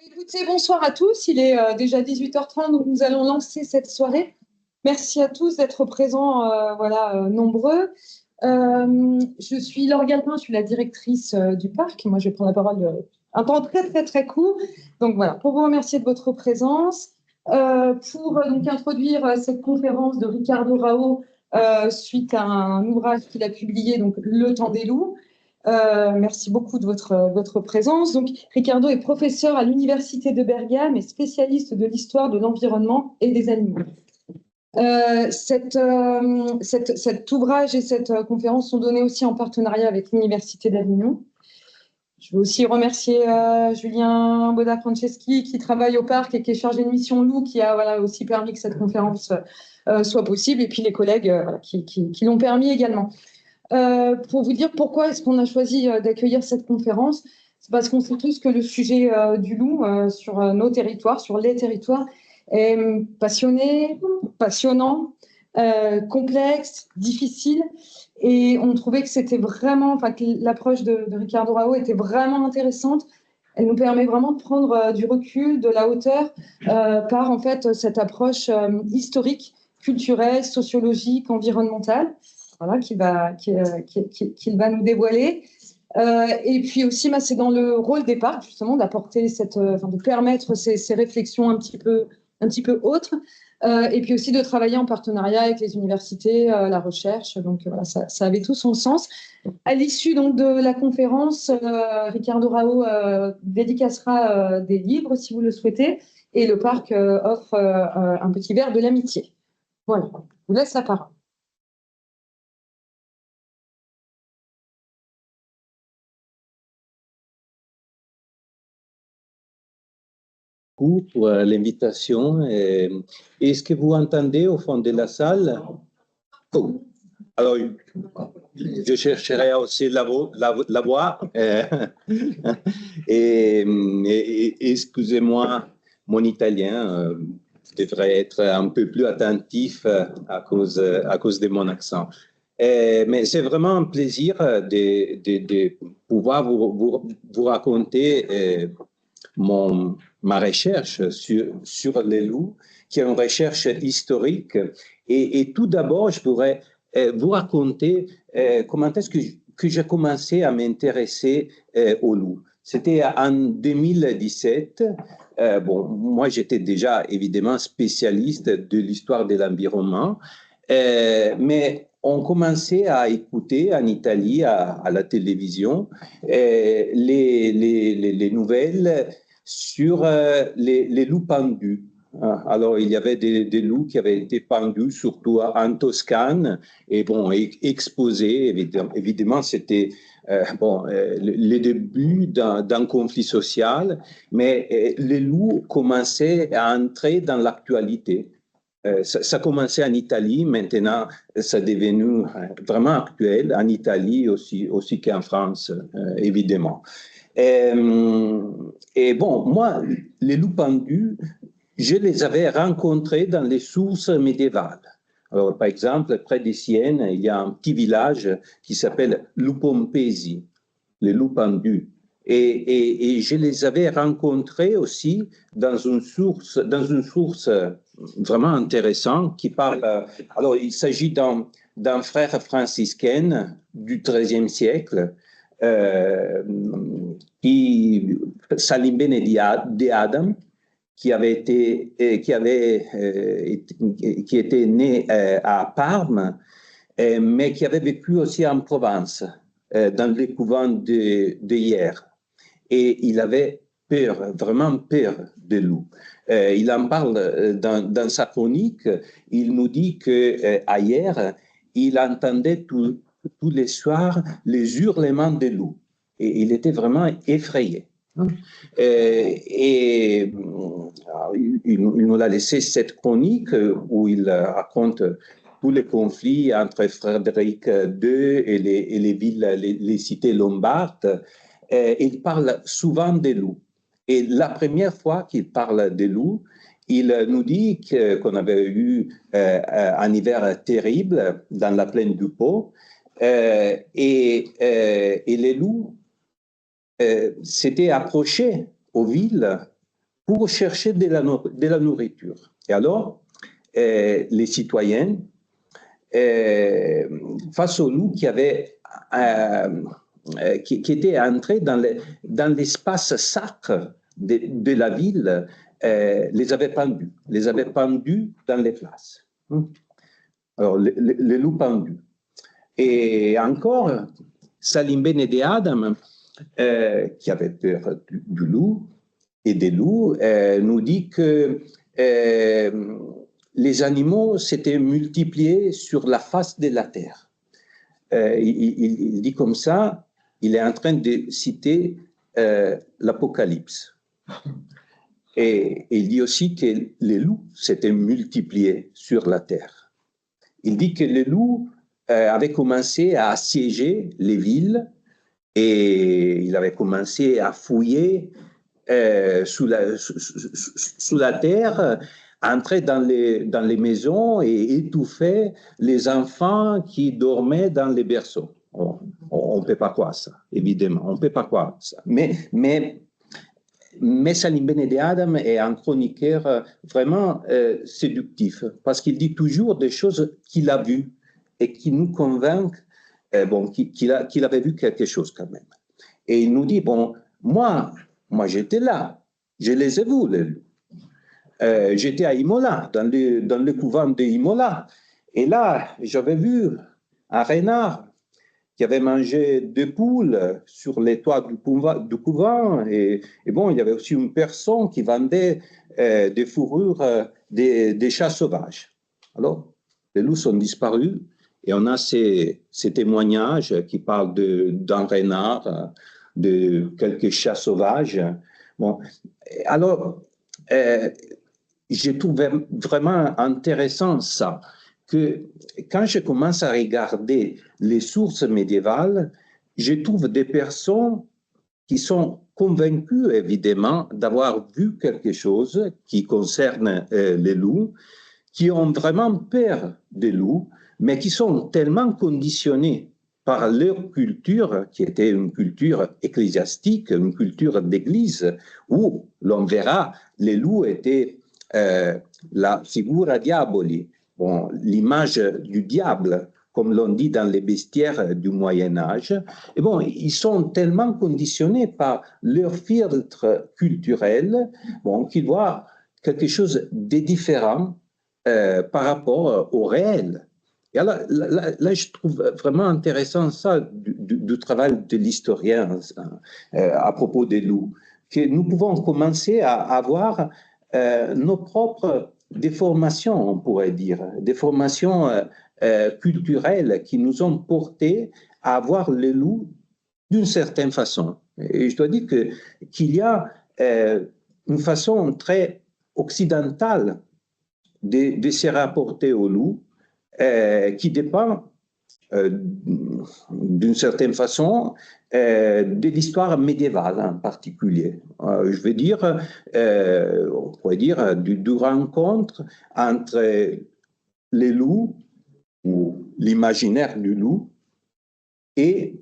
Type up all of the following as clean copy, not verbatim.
Écoutez, bonsoir à tous. Il est déjà 18h30, donc nous allons lancer cette soirée. Merci à tous d'être présents, nombreux. Je suis Laure Galpin, je suis la directrice du parc. Moi, je vais prendre la parole un temps très, très, très court. Donc voilà, pour vous remercier de votre présence, pour donc introduire cette conférence de Ricardo Rao suite à un ouvrage qu'il a publié, donc Le Temps des loups. Merci beaucoup de votre présence. Donc, Ricardo est professeur à l'Université de Bergame et spécialiste de l'histoire de l'environnement et des animaux. Cet ouvrage et cette conférence sont donnés aussi en partenariat avec l'Université d'Avignon. Je veux aussi remercier Julien Boda-Franceschi qui travaille au parc et qui est chargé de mission loup, qui a aussi permis que cette conférence soit possible, et puis les collègues qui l'ont permis également. Pour vous dire pourquoi est-ce qu'on a choisi d'accueillir cette conférence, c'est parce qu'on sait tous que le sujet du loup sur nos territoires, sur les territoires, est passionnant, complexe, difficile. Et on trouvait que c'était vraiment, que l'approche de Ricardo Rao était vraiment intéressante. Elle nous permet vraiment de prendre du recul, de la hauteur, par en fait cette approche historique, culturelle, sociologique, environnementale. Voilà, qu'il va nous dévoiler. Et puis aussi, c'est dans le rôle des parcs, justement, d'apporter de permettre ces réflexions un petit peu autres. Et puis aussi de travailler en partenariat avec les universités, la recherche. Donc voilà, ça avait tout son sens. À l'issue donc de la conférence, Ricardo Rao dédicacera des livres, si vous le souhaitez, et le parc offre un petit verre de l'amitié. Voilà, je vous laisse la parole. Pour l'invitation. Est-ce que vous entendez au fond de la salle? Oh. Alors, je chercherai aussi la voix. Excusez-moi, mon italien devrait être un peu plus attentif à cause de mon accent. Mais c'est vraiment un plaisir de pouvoir vous raconter ma recherche sur les loups, qui est une recherche historique. Et tout d'abord, je pourrais vous raconter comment est-ce que j'ai commencé à m'intéresser aux loups. C'était en 2017. Moi, j'étais déjà évidemment spécialiste de l'histoire de l'environnement, mais on commençait à écouter en Italie, à la télévision, les nouvelles sur les loups pendus. Alors, il y avait des loups qui avaient été pendus, surtout en Toscane, et exposés. Évidemment, c'était le début d'un conflit social, mais les loups commençaient à entrer dans l'actualité. Ça commençait en Italie, maintenant ça est devenu vraiment actuel, en Italie aussi qu'en France, évidemment. Moi, les loups pendus, je les avais rencontrés dans les sources médiévales. Alors, par exemple, près de Sienne, il y a un petit village qui s'appelle Lupompesi, les loups pendus. Et je les avais rencontrés aussi dans une source vraiment intéressante qui parle. Alors, il s'agit d'un frère franciscain du XIIIe siècle, Salimbene di Adam, qui était né à Parme, mais qui avait vécu aussi en Provence, dans les couvents de Hyères. Et il avait peur, vraiment peur des loups. Il en parle dans sa chronique. Il nous dit qu'à Hyères, il entendait tous les soirs les hurlements des loups. Et il était vraiment effrayé. Il nous a laissé cette chronique où il raconte tous les conflits entre Frédéric II et les villes, les cités lombardes. Il parle souvent des loups. Et la première fois qu'il parle des loups, il nous dit qu'on avait eu un hiver terrible dans la plaine du Pô, et les loups s'étaient approchés aux villes pour chercher de la nourriture. Et alors, les citoyens, face au loup qui était entré dans l'espace sacre de la ville, les avaient pendus dans les places. Alors, les loups pendus. Et encore, Salimbene de Adam, qui avait peur du loup et des loups, nous dit que les animaux s'étaient multipliés sur la face de la terre. Il dit comme ça, il est en train de citer l'Apocalypse. Et il dit aussi que les loups s'étaient multipliés sur la terre. Il dit que les loups avaient commencé à assiéger les villes et il avait commencé à fouiller sous la terre, entrer dans les maisons et étouffer les enfants qui dormaient dans les berceaux. On ne peut pas croire ça, évidemment, on ne peut pas croire ça. Mais Salimbene de Adam est un chroniqueur vraiment séductif, parce qu'il dit toujours des choses qu'il a vues et qui nous convainquent qu'il avait vu quelque chose quand même. Et il nous dit, moi j'étais là, je les ai vus, les loups. J'étais à Imola, dans le couvent de Imola, et là, j'avais vu un renard qui avait mangé 2 poules sur les toits du couvent, et il y avait aussi une personne qui vendait des fourrures des chats sauvages. Alors, les loups sont disparus, et on a ces témoignages qui parlent d'un renard, de quelques chats sauvages. Alors, je trouve vraiment intéressant ça, que quand je commence à regarder les sources médiévales, je trouve des personnes qui sont convaincues, évidemment, d'avoir vu quelque chose qui concerne les loups, qui ont vraiment peur des loups, mais qui sont tellement conditionnés par leur culture, qui était une culture ecclésiastique, une culture d'église, où l'on verra, les loups étaient la figura diaboli, l'image du diable, comme l'on dit dans les bestiaires du Moyen-Âge. Et ils sont tellement conditionnés par leur filtre culturel qu'ils voient quelque chose de différent par rapport au réel. Et alors, là, je trouve vraiment intéressant ça du travail de l'historien à propos des loups, que nous pouvons commencer à avoir nos propres déformations, on pourrait dire, des formations culturelles qui nous ont portés à voir les loups d'une certaine façon. Et je dois dire qu'il y a une façon très occidentale de se rapporter aux loups qui dépend d'une certaine façon de l'histoire médiévale en particulier. Je veux dire, on pourrait dire, du rencontre entre les loups ou l'imaginaire du loup et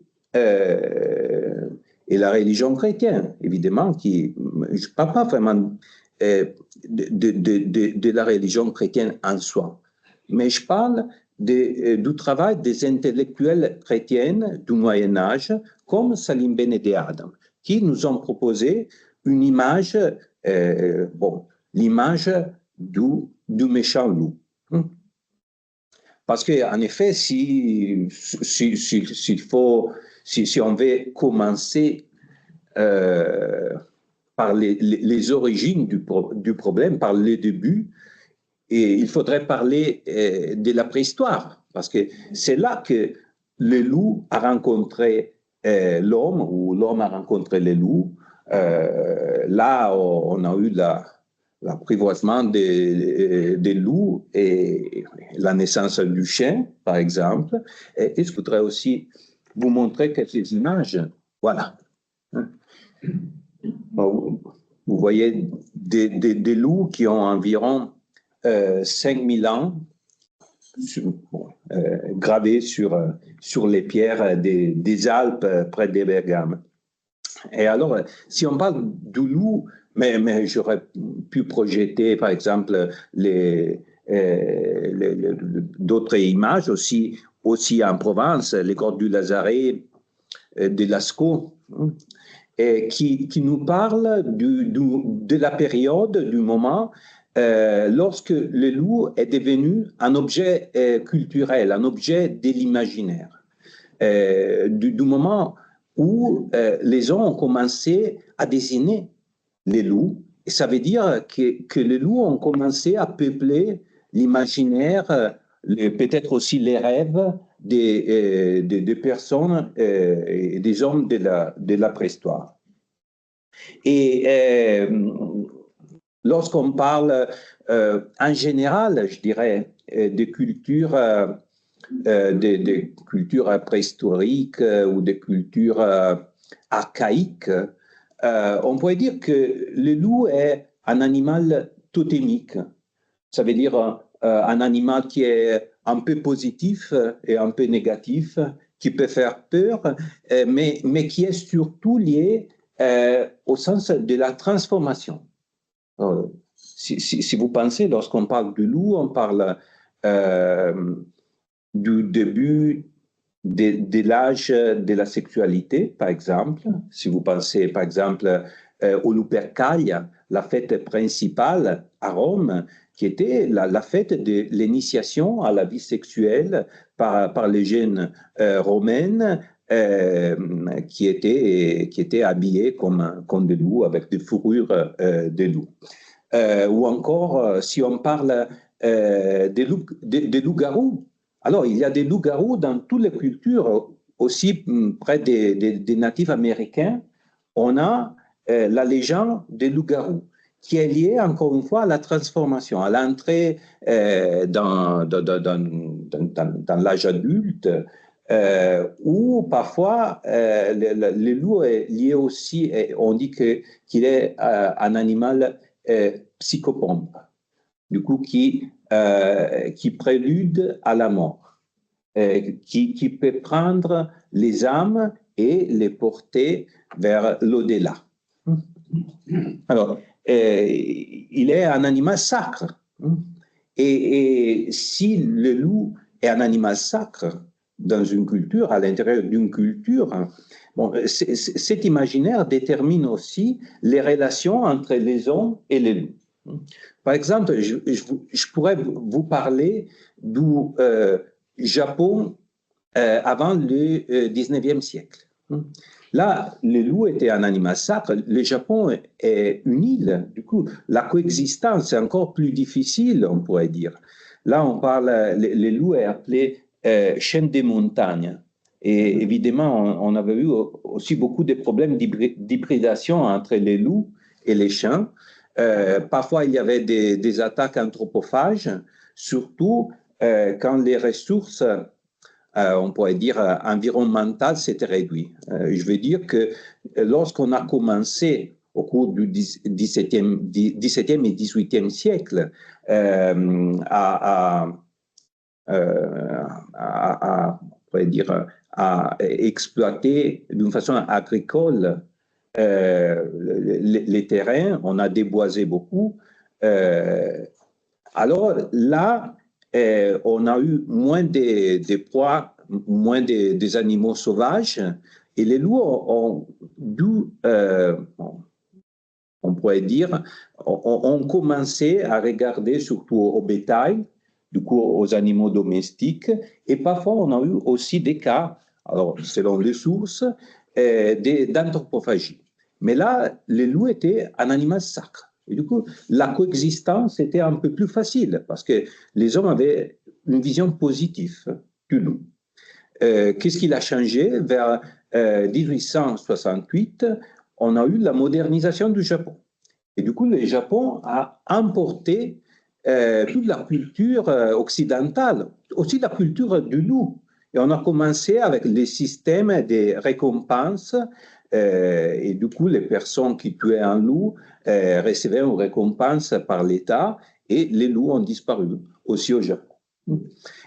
la religion chrétienne, évidemment, je ne parle pas vraiment de la religion chrétienne en soi, mais je parle du travail des intellectuels chrétiennes du Moyen-Âge, comme Salimbene de Adam, qui nous ont proposé une image, l'image du méchant loup. Parce qu'en effet, si on veut commencer par les origines du problème, par le début, et il faudrait parler de la préhistoire, parce que c'est là que le loup a rencontré l'homme, ou l'homme a rencontré le loup. Là, on a eu l'apprivoisement des loups et la naissance du chien, par exemple. Et je voudrais aussi vous montrer quelques images. Voilà. Vous voyez des loups qui ont environ 5000 ans, gravés sur les pierres des Alpes près de Bergame. Et alors, si on parle du loup mais j'aurais pu projeter, par exemple, d'autres images aussi en Provence, les grottes du Lazaret, de Lascaux, et qui nous parlent de la période, du moment, lorsque le loup est devenu un objet culturel, un objet de l'imaginaire. Du moment où les gens ont commencé à désigner les loups, et ça veut dire que les loups ont commencé à peupler l'imaginaire, peut-être aussi les rêves des personnes et des hommes de la préhistoire. Et lorsqu'on parle en général, je dirais, de cultures préhistoriques ou des cultures archaïques, on pourrait dire que le loup est un animal totémique. Ça veut dire un animal qui est un peu positif et un peu négatif, qui peut faire peur, mais qui est surtout lié au sens de la transformation. Si vous pensez, lorsqu'on parle du loup, on parle du début de l'âge de la sexualité, par exemple. Si vous pensez, par exemple, au Lupercalia, la fête principale à Rome, qui était la fête de l'initiation à la vie sexuelle par les jeunes romaines qui étaient habillées comme des loups, avec des fourrures de loups. Ou encore, si on parle des loups-garous, alors il y a des loups-garous dans toutes les cultures, aussi près des natifs américains, on a la légende des loups-garous, qui est liée encore une fois à la transformation, à l'entrée dans l'âge adulte, où parfois le loup est lié aussi, on dit qu'il est un animal psychopompe, du coup qui prélude à la mort, qui peut prendre les âmes et les porter vers l'au-delà. Alors, il est un animal sacre. Et si le loup est un animal sacre dans une culture, à l'intérieur d'une culture, bon, cet imaginaire détermine aussi les relations entre les hommes et les loups. Par exemple, je pourrais vous parler du Japon avant le 19e siècle. Là, le loup était un animal sacre. Le Japon est une île. Du coup, la coexistence est encore plus difficile, on pourrait dire. Là, on parle, le loup est appelé chien des montagnes. Et évidemment, on avait eu aussi beaucoup de problèmes d'hybridation entre les loups et les chiens. Parfois, il y avait des attaques anthropophages, surtout quand les ressources, on pourrait dire, environnementales s'étaient réduites. Je veux dire que lorsqu'on a commencé au cours du XVIIe et XVIIIe siècle à exploiter d'une façon agricole les terrains, on a déboisé beaucoup. Alors là, on a eu moins de proies, moins des animaux sauvages, et les loups ont dû, on pourrait dire, ont commencé à regarder surtout au bétail, du coup aux animaux domestiques, et parfois on a eu aussi des cas, alors selon les sources, d'anthropophagie. Mais là, le loup était un animal sacre. Et du coup, la coexistence était un peu plus facile parce que les hommes avaient une vision positive du loup. Qu'est-ce qu'il a changé? Vers 1868, on a eu la modernisation du Japon. Et du coup, le Japon a importé toute la culture occidentale, aussi la culture du loup. Et on a commencé avec les systèmes de récompenses. Et du coup, les personnes qui tuaient un loup recevaient une récompense par l'État et les loups ont disparu aussi au Japon.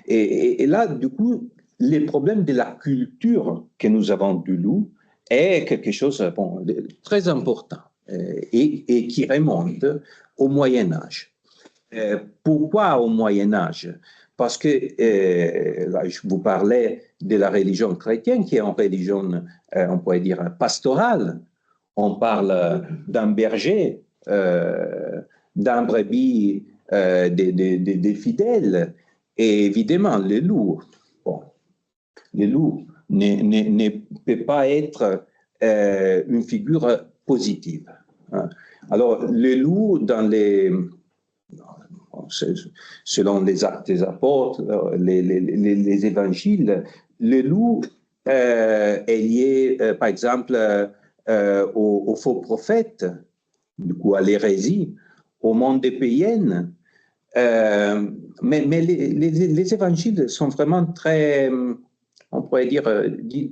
Et là, du coup, les problèmes de la culture que nous avons du loup est quelque chose de très important. et qui remonte au Moyen Âge. Pourquoi au Moyen Âge? Parce que là, je vous parlais de la religion chrétienne, qui est une religion, on pourrait dire, pastorale. On parle d'un berger, d'un brebis, des fidèles, et évidemment, le loup. Bon, le loup ne peut pas être une figure positive. Hein. Alors, le loup, selon les actes des apôtres, les évangiles, le loup est lié, par exemple, aux faux prophètes, du coup à l'hérésie, au monde des païennes. Mais les évangiles sont vraiment très, on pourrait dire,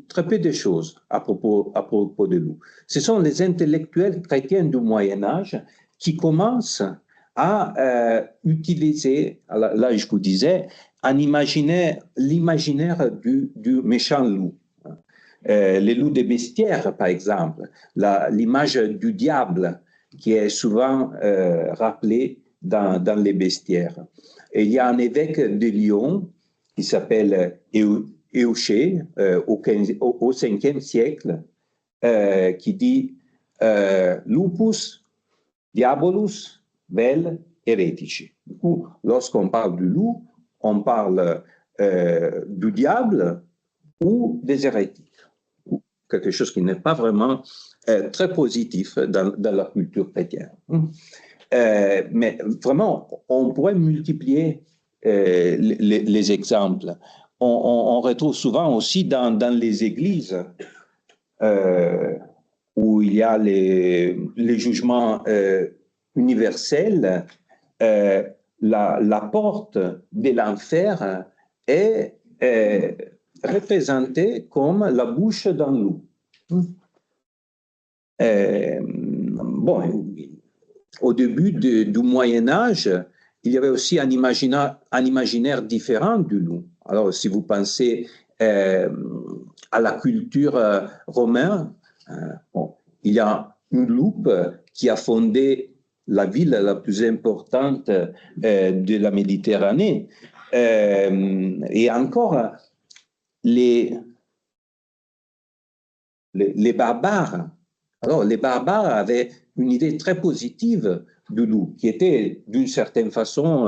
très peu de choses à propos de loup. Ce sont les intellectuels chrétiens du Moyen-Âge qui commencent à utiliser, là je vous disais, l'imaginaire du méchant loup. Les loups des bestiaires, par exemple, l'image du diable qui est souvent rappelée dans les bestiaires. Et il y a un évêque de Lyon qui s'appelle Euché au 5e siècle qui dit Lupus diabolus vel heretici. Du coup, lorsqu'on parle du loup, on parle du diable ou des hérétiques. Quelque chose qui n'est pas vraiment très positif dans la culture chrétienne. Mais vraiment, on pourrait multiplier les exemples. On retrouve souvent aussi dans les églises où il y a les jugements universels, la porte de l'enfer est représentée comme la bouche d'un loup. Bon, au début du Moyen Âge, il y avait aussi un imaginaire différent du loup. Alors, si vous pensez à la culture romaine, bon, il y a une loupe qui a fondé la ville la plus importante de la Méditerranée. Et encore, les barbares. Alors, les barbares avaient une idée très positive du loup, qui était d'une certaine façon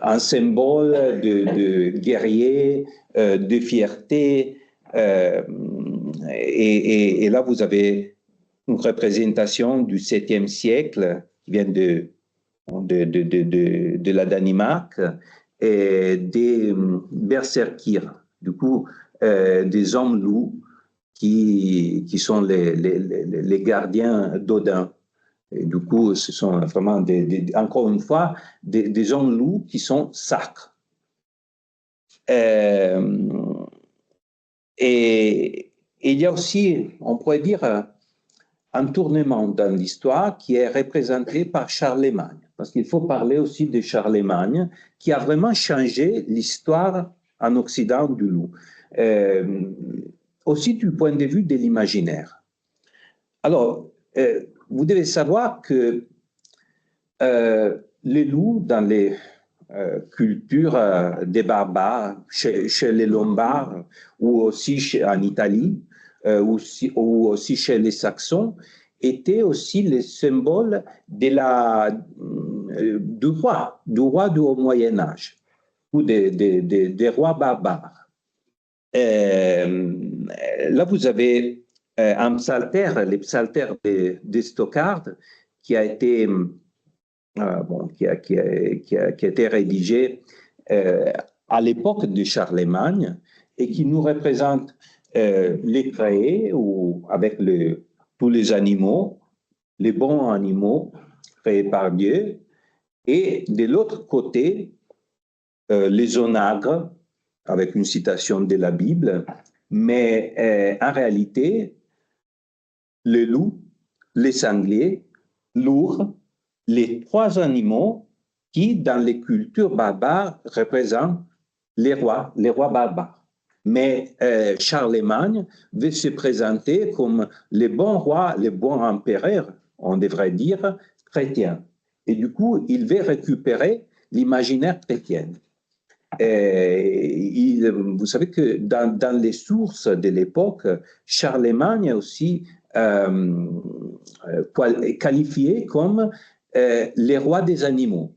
un symbole de guerrier, de fierté. Et là, vous avez une représentation du 7e siècle qui vient de la Danemark et des berserkirs, du coup, des hommes loups qui sont les gardiens d'Odin. Et du coup, ce sont vraiment, encore une fois, des hommes loups qui sont sacres. Et il y a aussi, on pourrait dire, un tournement dans l'histoire qui est représenté par Charlemagne. Parce qu'il faut parler aussi de Charlemagne, qui a vraiment changé l'histoire en Occident du loup. Aussi du point de vue de l'imaginaire. Alors, vous devez savoir que les loups, dans les cultures des barbares, chez les Lombards, ou aussi en Italie, ou aussi chez les Saxons, étaient aussi les symboles du roi du Haut Moyen-Âge, ou des rois barbares. Là, vous avez un psaltère, les psaltères de Stockard, qui a été, qui a été rédigé à l'époque de Charlemagne et qui nous représente les créés ou avec tous les animaux, les bons animaux créés par Dieu, et de l'autre côté, les onagres, avec une citation de la Bible, mais en réalité, les loups, les sangliers, l'ours, les 3 animaux qui, dans les cultures barbares, représentent les rois barbares. Mais Charlemagne veut se présenter comme le bon roi, le bon empereur, on devrait dire, chrétien. Et du coup, il veut récupérer l'imaginaire chrétien. Vous savez que dans les sources de l'époque, Charlemagne est aussi qualifié comme les rois des animaux.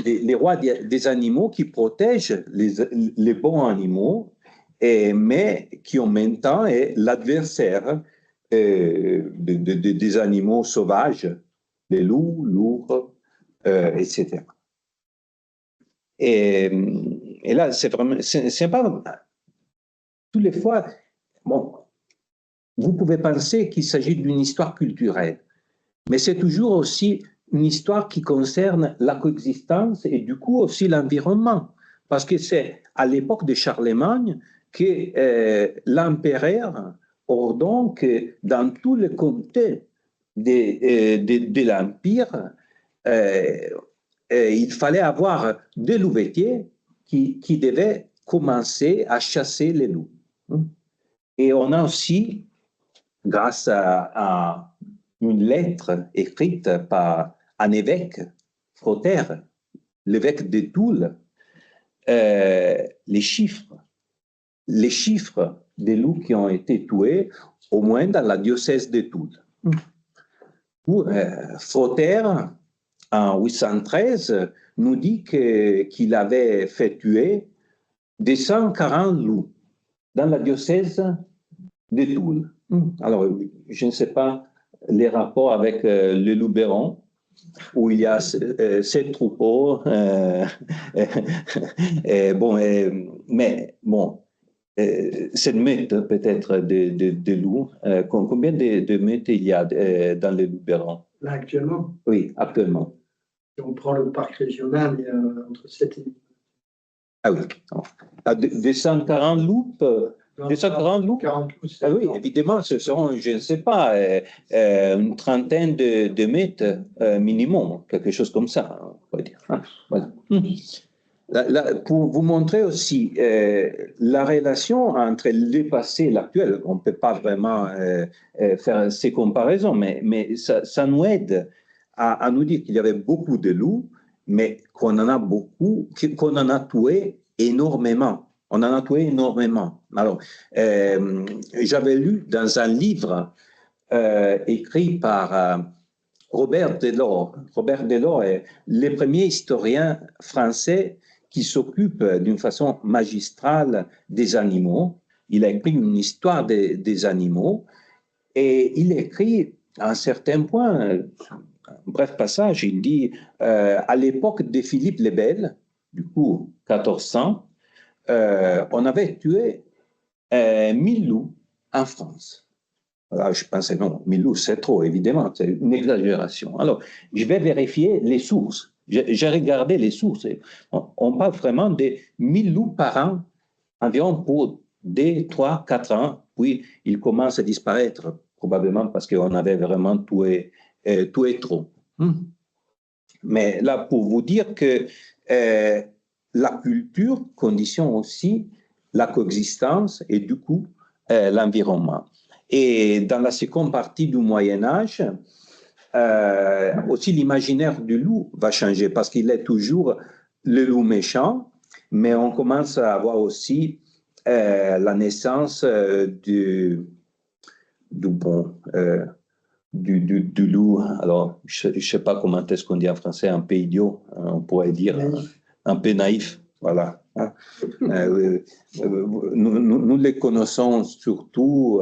Les rois des animaux qui protègent les bons animaux, mais qui en même temps est l'adversaire des animaux sauvages, les loups, l'ours, etc. Et là, c'est vraiment, c'est pas, toutes les fois, bon, vous pouvez penser qu'il s'agit d'une histoire culturelle, mais c'est toujours aussi une histoire qui concerne la coexistence et du coup aussi l'environnement. Parce que c'est à l'époque de Charlemagne que l'empereur ordonne que dans tous les comtés de l'Empire, il fallait avoir des louvetiers qui devaient commencer à chasser les loups. Et on a aussi, grâce à une lettre écrite par un évêque, Frotter, l'évêque de Toul, les chiffres des loups qui ont été tués, au moins dans la diocèse de Toul. Frotter, en 813, nous dit qu'il avait fait tuer 240 loups dans la diocèse de Toul. Alors, je ne sais pas les rapports avec le Luberon, où il y a 7 troupeaux. Mais bon, cette meute peut-être de loups, combien de meutes il y a dans le Luberon? Là, actuellement? Oui, actuellement. Si on prend le parc régional, il y a entre 7 et 8. Ah oui. 240 loups 240 loups 40 loups. Ah oui, évidemment, ce seront, je ne sais pas, une trentaine de mètres minimum, quelque chose comme ça, on va dire. Voilà. Là, pour vous montrer aussi la relation entre le passé et l'actuel, on ne peut pas vraiment faire ces comparaisons, mais ça nous aide à nous dire qu'il y avait beaucoup de loups, mais qu'on en a beaucoup, qu'on en a tué énormément. On en a tué énormément. Alors, j'avais lu dans un livre écrit par Robert Delors. Robert Delors est le premier historien français qui s'occupe d'une façon magistrale des animaux. Il a écrit une histoire des animaux et il écrit à un certain point, un bref passage, il dit à l'époque de Philippe le Bel, du coup 1400, on avait tué 1000 loups en France. Alors, je pensais, non, 1000 loups, c'est trop, évidemment, c'est une exagération. Alors, je vais vérifier les sources. J'ai regardé les sources. On parle vraiment de 1000 loups par an, environ pour 2, 3, 4 ans. Puis, ils commencent à disparaître, probablement parce qu'on avait vraiment tué trop. Mais là, pour vous dire que la culture conditionne aussi la coexistence et du coup l'environnement. Et dans la seconde partie du Moyen-Âge, aussi l'imaginaire du loup va changer parce qu'il est toujours le loup méchant, mais on commence à avoir aussi la naissance du loup. Alors, je ne sais pas comment est-ce qu'on dit en français, un peu idiot, on pourrait dire un peu naïf. Voilà. Nous les connaissons surtout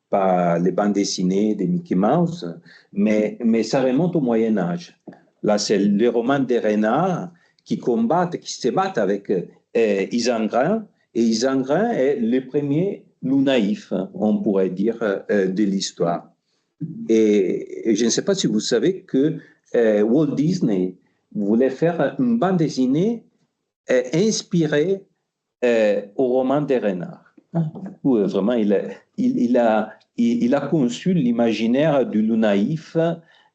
par les bandes dessinées de Mickey Mouse, mais ça remonte au Moyen-Âge. Là, c'est les romans des renards qui se battent avec Isengrin, et Isengrin est le premier loup naïf, on pourrait dire, de l'histoire. Et je ne sais pas si vous savez que Walt Disney voulait faire une bande dessinée inspirée au roman des renards. Où vraiment, il a conçu l'imaginaire du loup naïf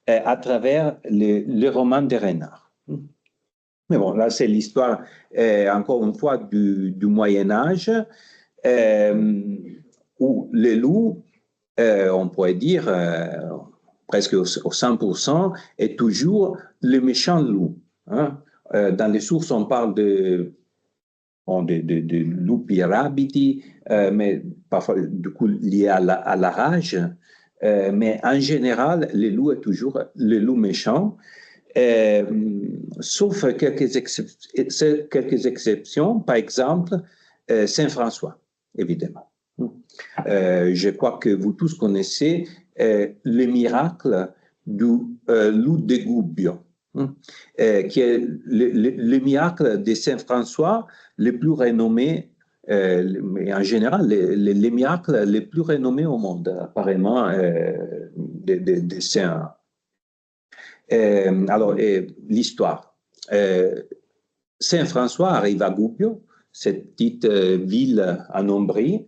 à travers le roman des renards. Mais bon, là, c'est l'histoire, encore une fois, du Moyen-Âge, où les loups, on pourrait dire, presque au 100%, est toujours le méchant loup. Hein. Dans les sources, on parle de lupi rabidi, mais parfois, du coup, lié à la rage. Mais en général, le loup est toujours le loup méchant. Sauf quelques exceptions, par exemple, Saint François, évidemment. Je crois que vous tous connaissez le miracle du loup de Gubbio, qui est le miracle de Saint François le plus renommé, mais en général, les miracles les plus renommés au monde, apparemment, des saints. Alors, l'histoire. Saint François arrive à Gubbio, cette petite ville en Ombrie,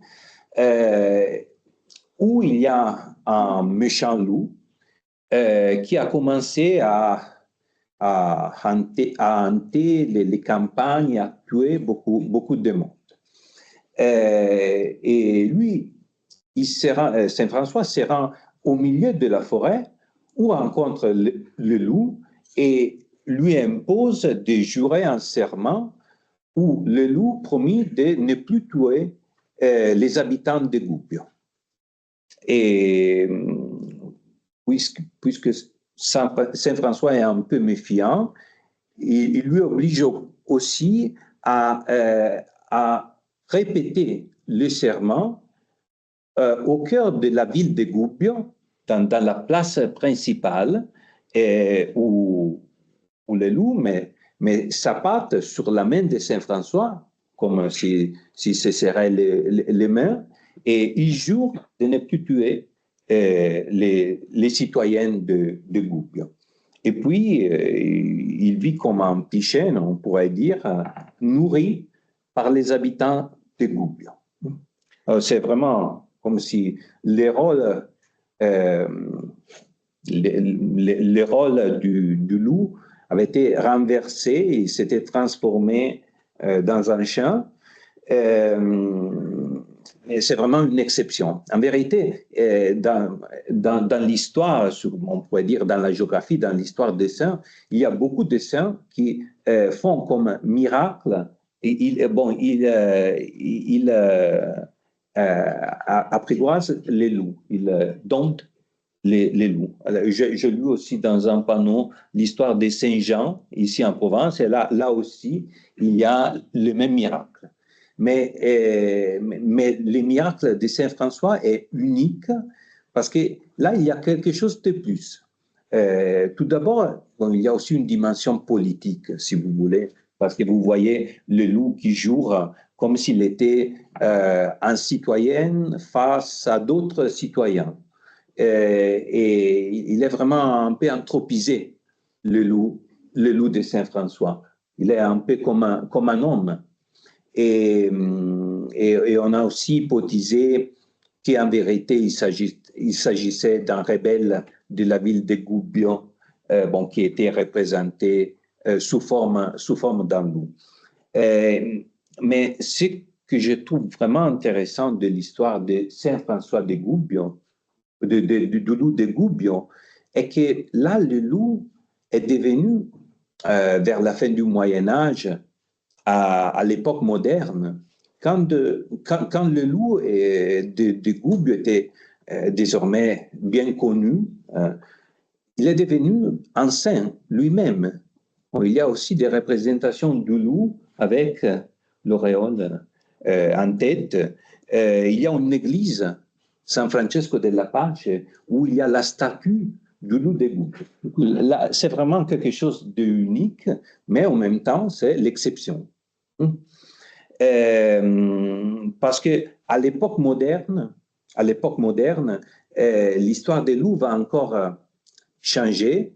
où il y a un méchant loup qui a commencé à hanter les campagnes, à tuer beaucoup de monde. Et lui, Saint François se rend au milieu de la forêt où rencontre le loup et lui impose de jurer un serment où le loup promit de ne plus tuer les habitants de Gubbio. Et puisque Saint François est un peu méfiant, il lui oblige aussi à répéter le serment au cœur de la ville de Gubbio, dans la place principale, où le loup met sa patte sur la main de Saint François, comme si ce serait les mains, et il jure de ne plus tuer les citoyens de Gubbio. Et puis, il vit comme un petit chien, on pourrait dire, nourri par les habitants de Gubbio. C'est vraiment comme si les rôles du loup avaient été renversés, il s'était transformé dans un chien. Et c'est vraiment une exception. En vérité, dans l'histoire, on pourrait dire dans la géographie, dans l'histoire des saints, il y a beaucoup de saints qui font comme miracle, et ils apprivoisent les loups, ils domptent les loups. J'ai lu aussi dans un panneau l'histoire de Saint-Jean, ici en Provence, et là aussi, il y a le même miracle. Mais le miracle de Saint François est unique parce que là, il y a quelque chose de plus. Tout d'abord, il y a aussi une dimension politique, si vous voulez, parce que vous voyez le loup qui jure comme s'il était un citoyen face à d'autres citoyens. Et il est vraiment un peu anthropisé, le loup de Saint François. Il est un peu comme un homme. Et on a aussi hypothésé qu'en vérité, il s'agissait d'un rebelle de la ville de Gubbio, qui était représenté sous forme d'un loup. Mais ce que je trouve vraiment intéressant de l'histoire de Saint François de Gubbio, du loup de Gubbio, est que là, le loup est devenu, vers la fin du Moyen-Âge, à l'époque moderne, quand le loup de Gubbio était désormais bien connu, il est devenu un saint lui-même. Il y a aussi des représentations du loup avec l'auréole en tête. Il y a une église, San Francesco della Pace, où il y a la statue du loup de Gubbio. Là, c'est vraiment quelque chose d'unique, mais en même temps, c'est l'exception. Parce que à l'époque moderne, l'histoire des loups va encore changer.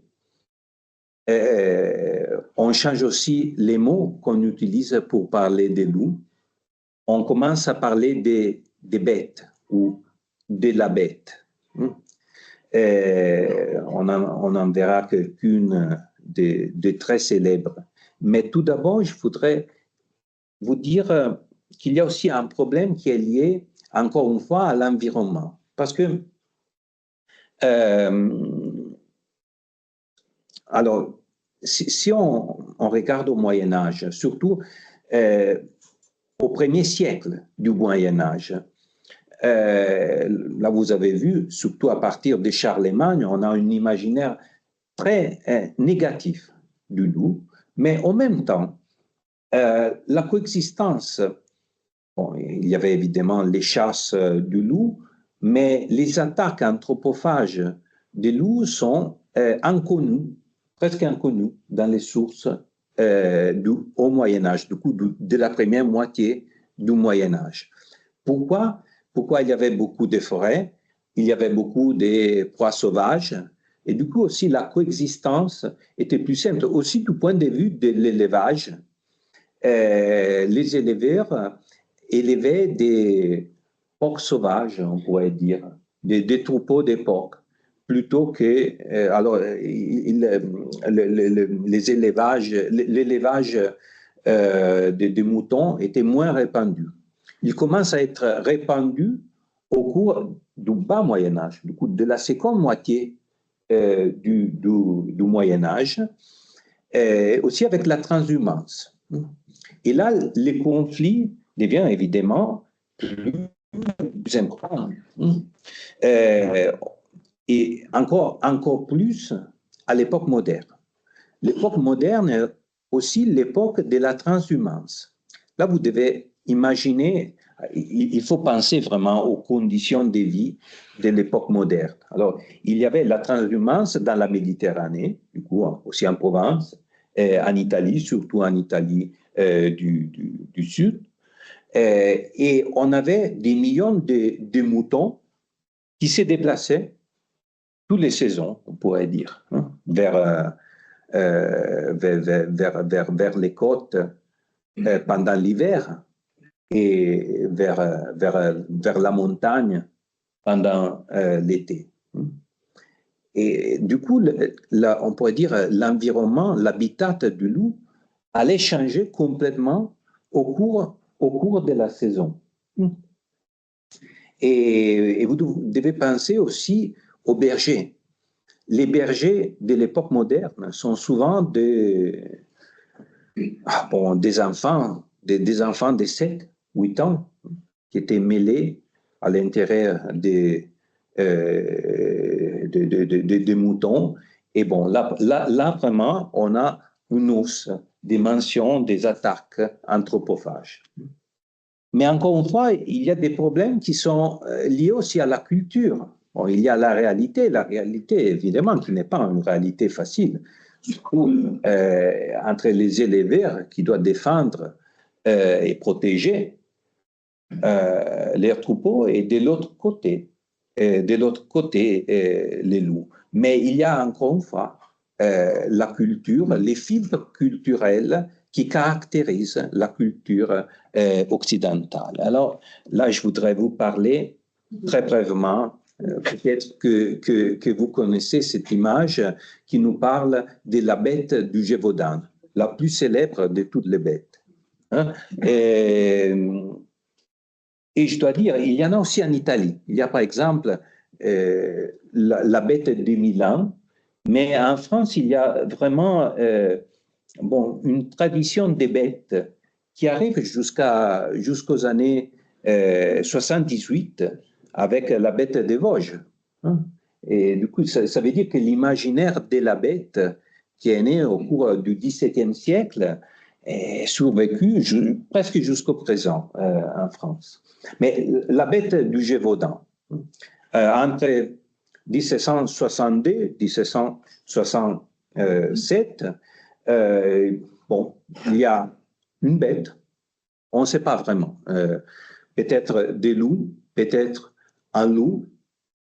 On change aussi les mots qu'on utilise pour parler des loups. On commence à parler des bêtes ou de la bête. On en verra quelqu'une de très célèbre. Mais tout d'abord, je voudrais vous dire qu'il y a aussi un problème qui est lié, encore une fois, à l'environnement. Parce que, alors, si on regarde au Moyen-Âge, surtout au premier siècle du Moyen-Âge, là, vous avez vu, surtout à partir de Charlemagne, on a un imaginaire très négatif du loup, mais en même temps, la coexistence, bon, il y avait évidemment les chasses du loup, mais les attaques anthropophages des loups sont inconnues, presque inconnues dans les sources au Moyen-Âge, du coup, de la première moitié du Moyen-Âge. Pourquoi? Pourquoi il y avait beaucoup de forêts, il y avait beaucoup de proies sauvages, et du coup aussi la coexistence était plus simple, aussi du point de vue de l'élevage. Les éleveurs élevaient des porcs sauvages, on pourrait dire, des troupeaux de porcs, plutôt que l'élevage des moutons était moins répandu. Il commence à être répandu au cours du bas Moyen-Âge, du coup de la seconde moitié du Moyen-Âge, aussi avec la transhumance. Et là, les conflits deviennent évidemment plus importants. Et encore plus à l'époque moderne. L'époque moderne est aussi l'époque de la transhumance. Là, vous devez imaginer, il faut penser vraiment aux conditions de vie de l'époque moderne. Alors, il y avait la transhumance dans la Méditerranée, du coup, aussi en Provence, en Italie, surtout en Italie du Sud. Et on avait des millions de moutons qui se déplaçaient toutes les saisons, on pourrait dire, vers les côtes pendant l'hiver et vers la montagne pendant l'été. Et du coup, on pourrait dire l'environnement, l'habitat du loup allait changer complètement au cours de la saison. Et vous devez penser aussi aux bergers. Les bergers de l'époque moderne sont souvent des enfants, des enfants de 7, 8 ans qui étaient mêlés à l'intérieur des moutons. Et bon, là, vraiment, on a une hausse des mentions des attaques anthropophages. Mais encore une fois, il y a des problèmes qui sont liés aussi à la culture. Bon, il y a la réalité, évidemment, qui n'est pas une réalité facile, surtout entre les éleveurs qui doivent défendre et protéger leurs troupeaux et de l'autre côté, les loups. Mais il y a encore une fois la culture, les fibres culturelles qui caractérisent la culture occidentale. Alors là, je voudrais vous parler très brièvement, peut-être que vous connaissez cette image qui nous parle de la bête du Gévaudan, la plus célèbre de toutes les bêtes. Hein? Et je dois dire, il y en a aussi en Italie. Il y a par exemple la bête de Milan, mais en France, il y a vraiment une tradition des bêtes qui arrive jusqu'aux années 78 avec la bête des Vosges. Hein. Et du coup, ça veut dire que l'imaginaire de la bête qui est né au cours du XVIIe siècle est survécu presque jusqu'au présent en France. Mais la bête du Gévaudan, entre 1762 et 1767, il y a une bête, on ne sait pas vraiment, peut-être des loups, peut-être un loup,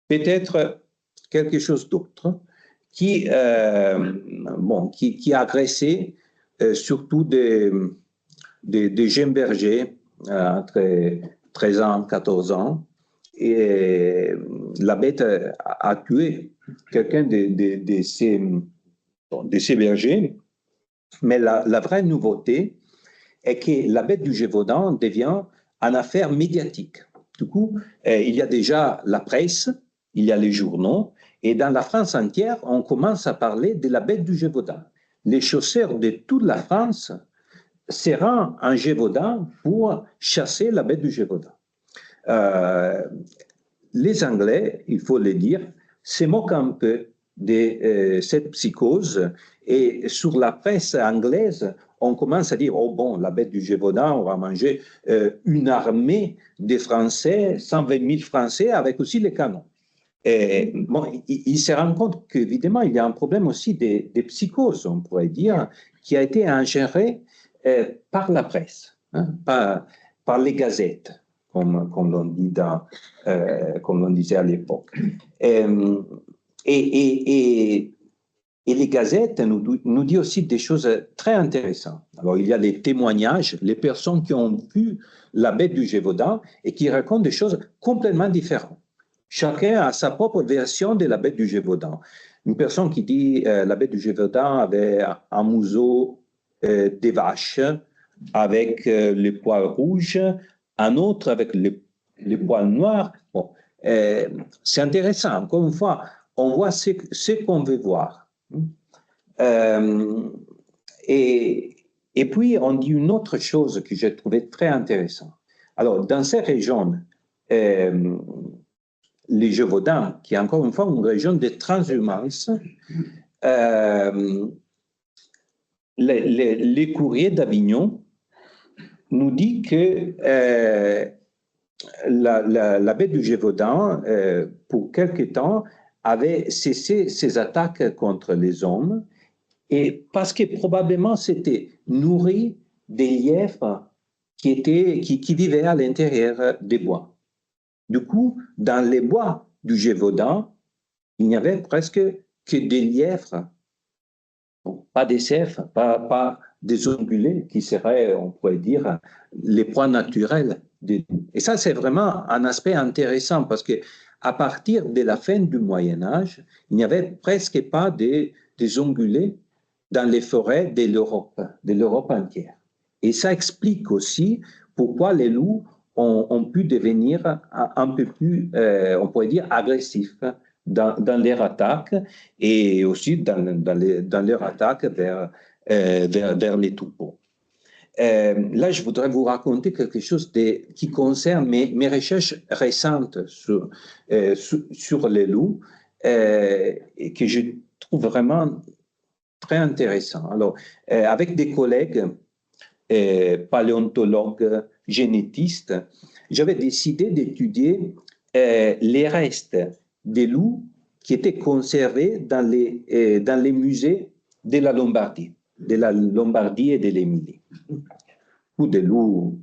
peut-être quelque chose d'autre, qui a agressé surtout des jeunes bergers entre 13 ans, 14 ans, et la bête a tué quelqu'un de ces bergers, Mais la vraie nouveauté est que la bête du Gévaudan devient une affaire médiatique. Du coup, il y a déjà la presse, il y a les journaux, et dans la France entière, on commence à parler de la bête du Gévaudan. Les chasseurs de toute la France se rendent en Gévaudan pour chasser la bête du Gévaudan. Les Anglais, il faut le dire, se moquent un peu de cette psychose, et sur la presse anglaise, on commence à dire, oh bon, la bête du Gévaudan, on va manger une armée de Français, 120 000 Français, avec aussi les canons. Et bon, il se rend compte qu'évidemment, il y a un problème aussi de psychose, on pourrait dire, qui a été ingéré par la presse, hein, par les gazettes, comme l'on dit comme l'on disait à l'époque. Et les gazettes nous disent aussi des choses très intéressantes. Alors, il y a les témoignages, les personnes qui ont vu la bête du Gévaudan et qui racontent des choses complètement différentes. Chacun a sa propre version de la bête du Gévaudan. Une personne qui dit la bête du Gévaudan avait un museau des vaches avec les poils rouges, un autre avec les poils noirs. Bon, c'est intéressant. Encore une fois, on voit ce qu'on veut voir. Et puis, on dit une autre chose que j'ai trouvé très intéressante. Alors, dans ces régions, les Gévaudan, qui est encore une fois une région de transhumance, les courriers d'Avignon nous dit que la baie du Gévaudan, pour quelque temps, avait cessé ses attaques contre les hommes, et parce que probablement c'était nourri des lièvres qui vivaient à l'intérieur des bois. Du coup, dans les bois du Gévaudan, il n'y avait presque que des lièvres, pas des cerfs, pas des ongulés qui seraient, on pourrait dire, les proies naturelles. Et ça, c'est vraiment un aspect intéressant parce que à partir de la fin du Moyen Âge, il n'y avait presque pas des ongulés dans les forêts de l'Europe entière. Et ça explique aussi pourquoi les loups ont pu devenir un peu plus, on pourrait dire, agressifs dans leur attaque et aussi dans leur attaque vers les troupeaux. Là, je voudrais vous raconter quelque chose qui concerne mes recherches récentes sur les loups et que je trouve vraiment très intéressant. Alors, avec des collègues paléontologues, génétistes, j'avais décidé d'étudier les restes des loups qui étaient conservés dans les musées de la Lombardie et de l'Émilie. Ou des loups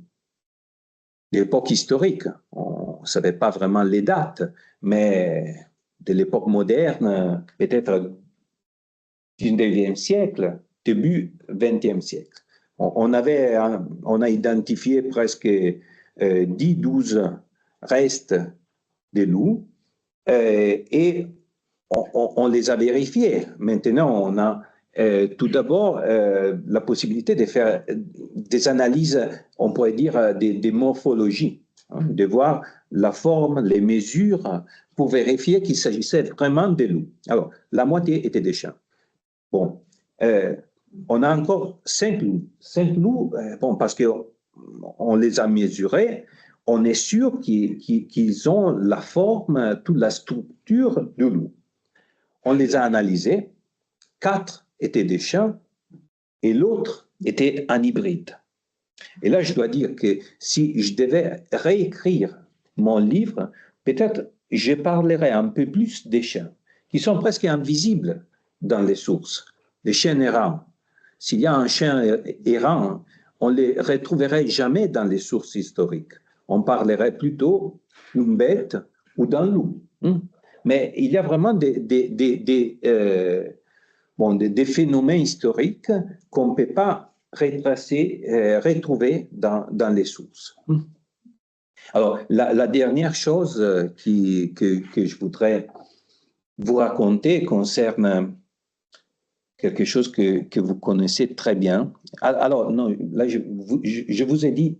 d'époque historique. On ne savait pas vraiment les dates, mais de l'époque moderne, peut-être 19e siècle, début 20e siècle. On a identifié presque 10-12 restes de loups et on les a vérifiés. Maintenant, on a tout d'abord la possibilité de faire des analyses, on pourrait dire, des morphologies, hein, de voir la forme, les mesures, pour vérifier qu'il s'agissait vraiment de loups. Alors, la moitié était des chiens. Bon, on a encore 5 loups. 5 loups, bon, parce qu'on les a mesurés, on est sûr qu'ils ont la forme, toute la structure du loup. On les a analysés. 4 étaient des chiens et l'autre était un hybride. Et là, je dois dire que si je devais réécrire mon livre, peut-être je parlerais un peu plus des chiens, qui sont presque invisibles dans les sources. Les chiens errants. S'il y a un chien errant, on ne les retrouverait jamais dans les sources historiques. On parlerait plutôt d'une bête ou d'un loup. Mais il y a vraiment des phénomènes historiques qu'on ne peut pas retrouver dans les sources. Alors, la dernière chose que je voudrais vous raconter concerne quelque chose que vous connaissez très bien. Alors, non, là, je vous ai dit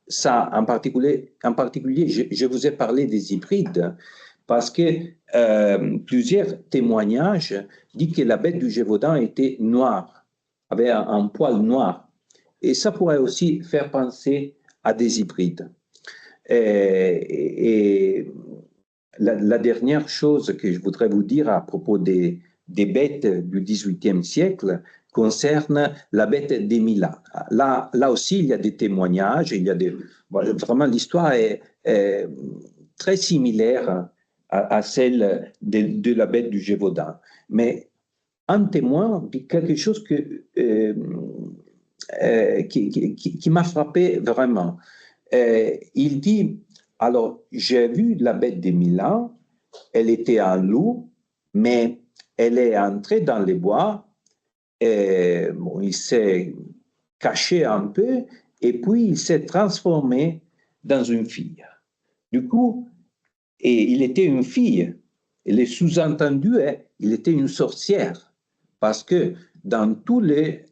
ça en particulier, je vous ai parlé des hybrides parce que plusieurs témoignages disent que la bête du Gévaudan était noire, avait un poil noir. Et ça pourrait aussi faire penser à des hybrides. Et la dernière chose que je voudrais vous dire à propos des bêtes du XVIIIe siècle concerne la bête d'Émila. Là aussi, il y a des témoignages, vraiment l'histoire est très similaire à celle de la bête du Gévaudan. Mais un témoin dit quelque chose qui m'a frappé vraiment. Il dit, alors, j'ai vu la bête d'Émila, elle était un loup, mais elle est entrée dans les bois, et, bon, il s'est caché un peu, et puis il s'est transformé dans une fille. Du coup, et il était une fille, et le sous-entendu est, il était une sorcière, parce que dans tous les,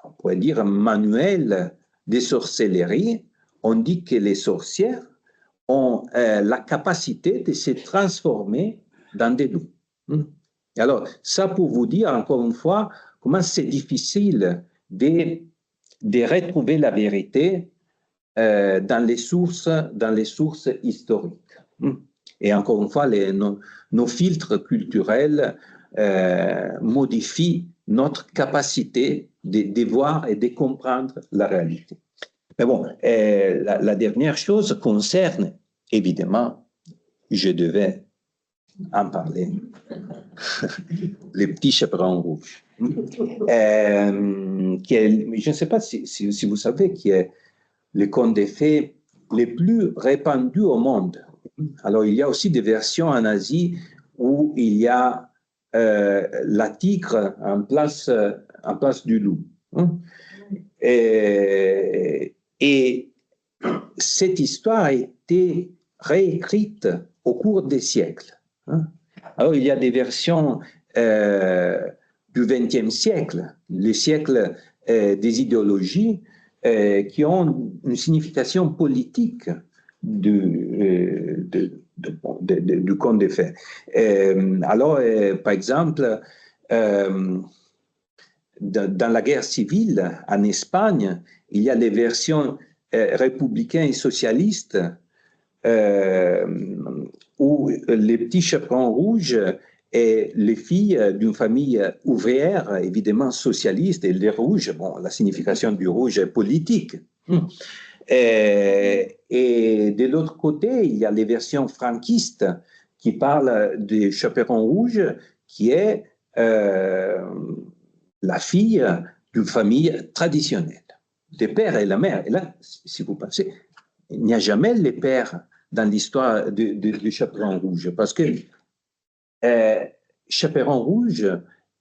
on pourrait dire, manuels de sorcellerie, on dit que les sorcières ont la capacité de se transformer dans des loups. Alors, ça pour vous dire encore une fois comment c'est difficile de retrouver la vérité dans les sources historiques. Et encore une fois, nos filtres culturels modifient notre capacité de voir et de comprendre la réalité. Mais bon, la dernière chose concerne, évidemment, je devais en parler, les petits chaperons rouges. Je ne sais pas si vous savez, qui est le conte de fées les plus répandus au monde. Alors, il y a aussi des versions en Asie où il y a la tigre en place du loup. Et cette histoire a été réécrite au cours des siècles. Alors, il y a des versions du XXe siècle, les siècles des idéologies qui ont une signification politique du conte des fées. Alors, par exemple, dans la guerre civile en Espagne, il y a des versions républicaines et socialistes où les petits chaperons rouges et les filles d'une famille ouvrière, évidemment socialiste, et les rouges, bon, la signification du rouge est politique. Et de l'autre côté, il y a les versions franquistes qui parlent des chaperons rouges, qui est la fille d'une famille traditionnelle, des pères et la mère. Et là, si vous pensez, il n'y a jamais les pères dans l'histoire du Chaperon rouge, parce que Chaperon rouge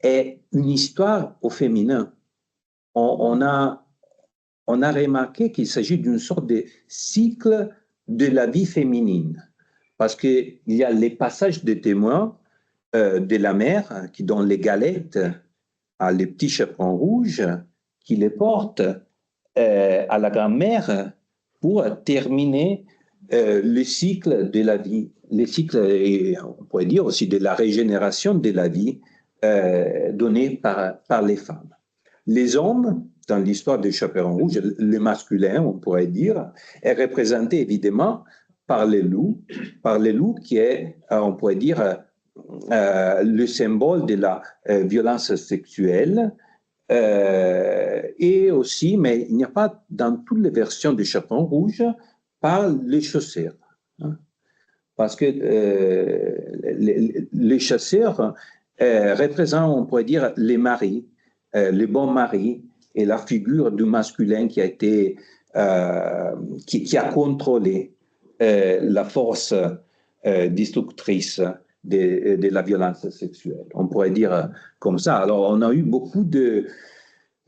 est une histoire au féminin. On a remarqué qu'il s'agit d'une sorte de cycle de la vie féminine, parce qu'il y a les passages des témoins de la mère qui donnent les galettes à les petits chaperons rouges, qui les portent à la grand-mère pour terminer le cycle de la vie, le cycle, et on pourrait dire aussi de la régénération de la vie donnée par les femmes. Les hommes, dans l'histoire des chaperons rouges, le masculin, on pourrait dire, est représenté évidemment par les loups qui est, on pourrait dire, le symbole de la violence sexuelle, et aussi, mais il n'y a pas dans toutes les versions du Chaperon rouge, par les chasseurs. Parce que les chasseurs représentent, on pourrait dire, les maris, les bons maris, et la figure du masculin qui a été, qui a contrôlé la force destructrice de la violence sexuelle. On pourrait dire comme ça. Alors, on a eu beaucoup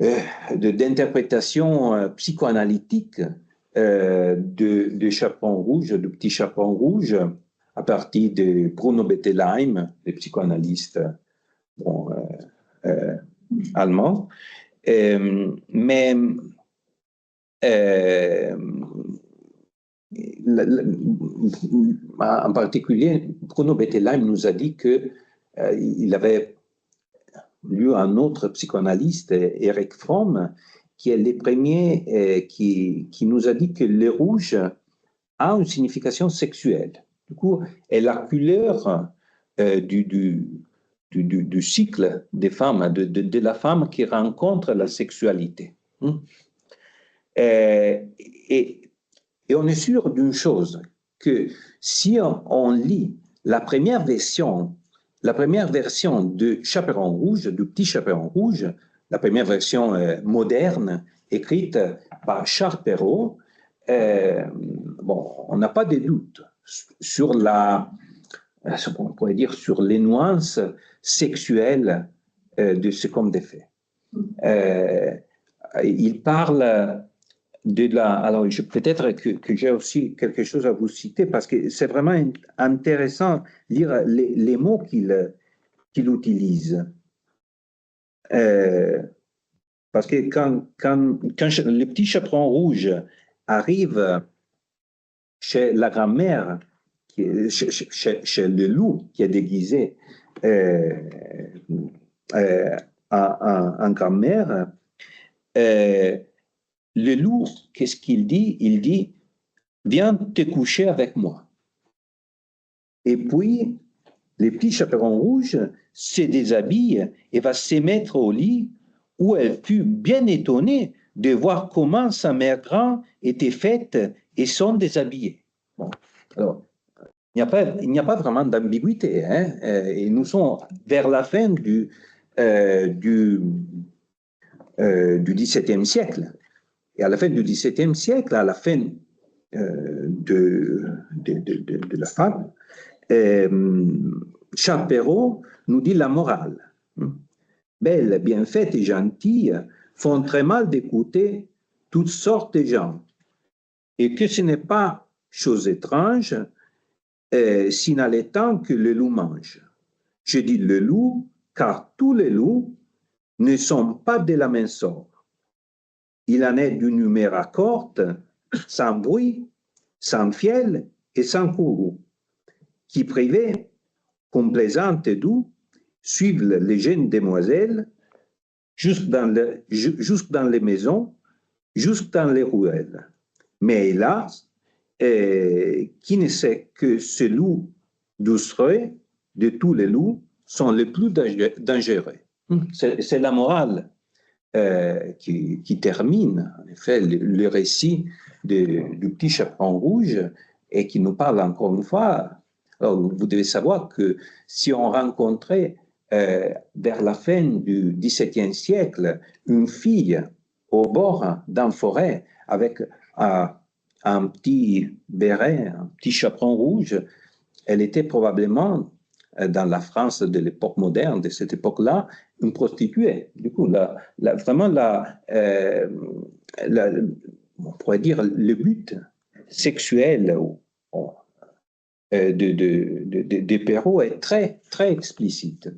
d'interprétations psychoanalytiques de chaperon rouge, de petits chaperons rouges, à partir de Bruno Bettelheim, le psychanalyste allemand. Mais en particulier, Bruno Bettelheim nous a dit qu'il avait lu un autre psychanalyste, Erich Fromm, qui est le premier qui nous a dit que le rouge a une signification sexuelle. Du coup, est la couleur du cycle des femmes, de la femme qui rencontre la sexualité. Et on est sûr d'une chose, que si on lit la première version de Chaperon Rouge, du Petit Chaperon Rouge, la première version moderne, écrite par Charles Perrault, on n'a pas de doute sur on pourrait dire, sur les nuances sexuelles de ce conte de fées. Il parle alors peut-être que j'ai aussi quelque chose à vous citer, parce que c'est vraiment intéressant de lire les mots qu'il utilise. Parce que quand le Petit Chaperon Rouge arrive chez la grand-mère, chez le loup qui est déguisé en grand-mère, le loup, qu'est-ce qu'il dit? Il dit, viens te coucher avec moi. Et puis, le Petit Chaperon Rouge se déshabille et va se mettre au lit, où elle fut bien étonnée de voir comment sa mère grand était faite et s'en déshabillée. Bon, alors, il n'y a pas vraiment d'ambiguïté, hein? Et nous sommes vers la fin du XVIIe siècle. Et à la fin du XVIIe siècle, à la fin de la fable, Charles Perrault nous dit la morale. Belle, bien faite et gentille font très mal d'écouter toutes sortes de gens. Et que ce n'est pas chose étrange si n'allaitant que le loup mange. Je dis le loup, car tous les loups ne sont pas de la même sorte. Il en est d'une humeur courte, sans bruit, sans fiel et sans courroux, qui privés, complaisante et doux, suivent les jeunes demoiselles jusque dans les maisons, jusque dans les ruelles. Mais hélas, qui ne sait que ce loup doucereux de tous les loups sont les plus dangereux. C'est la morale qui termine, en effet, le récit du Petit Chaperon Rouge et qui nous parle encore une fois. Alors, vous devez savoir que si on rencontrait vers la fin du XVIIe siècle une fille au bord d'une forêt avec un petit béret, un petit chaperon rouge, elle était probablement, dans la France de l'époque moderne, de cette époque-là, une prostituée. Du coup, vraiment, on pourrait dire, le but sexuel de Perrault est très, très explicite.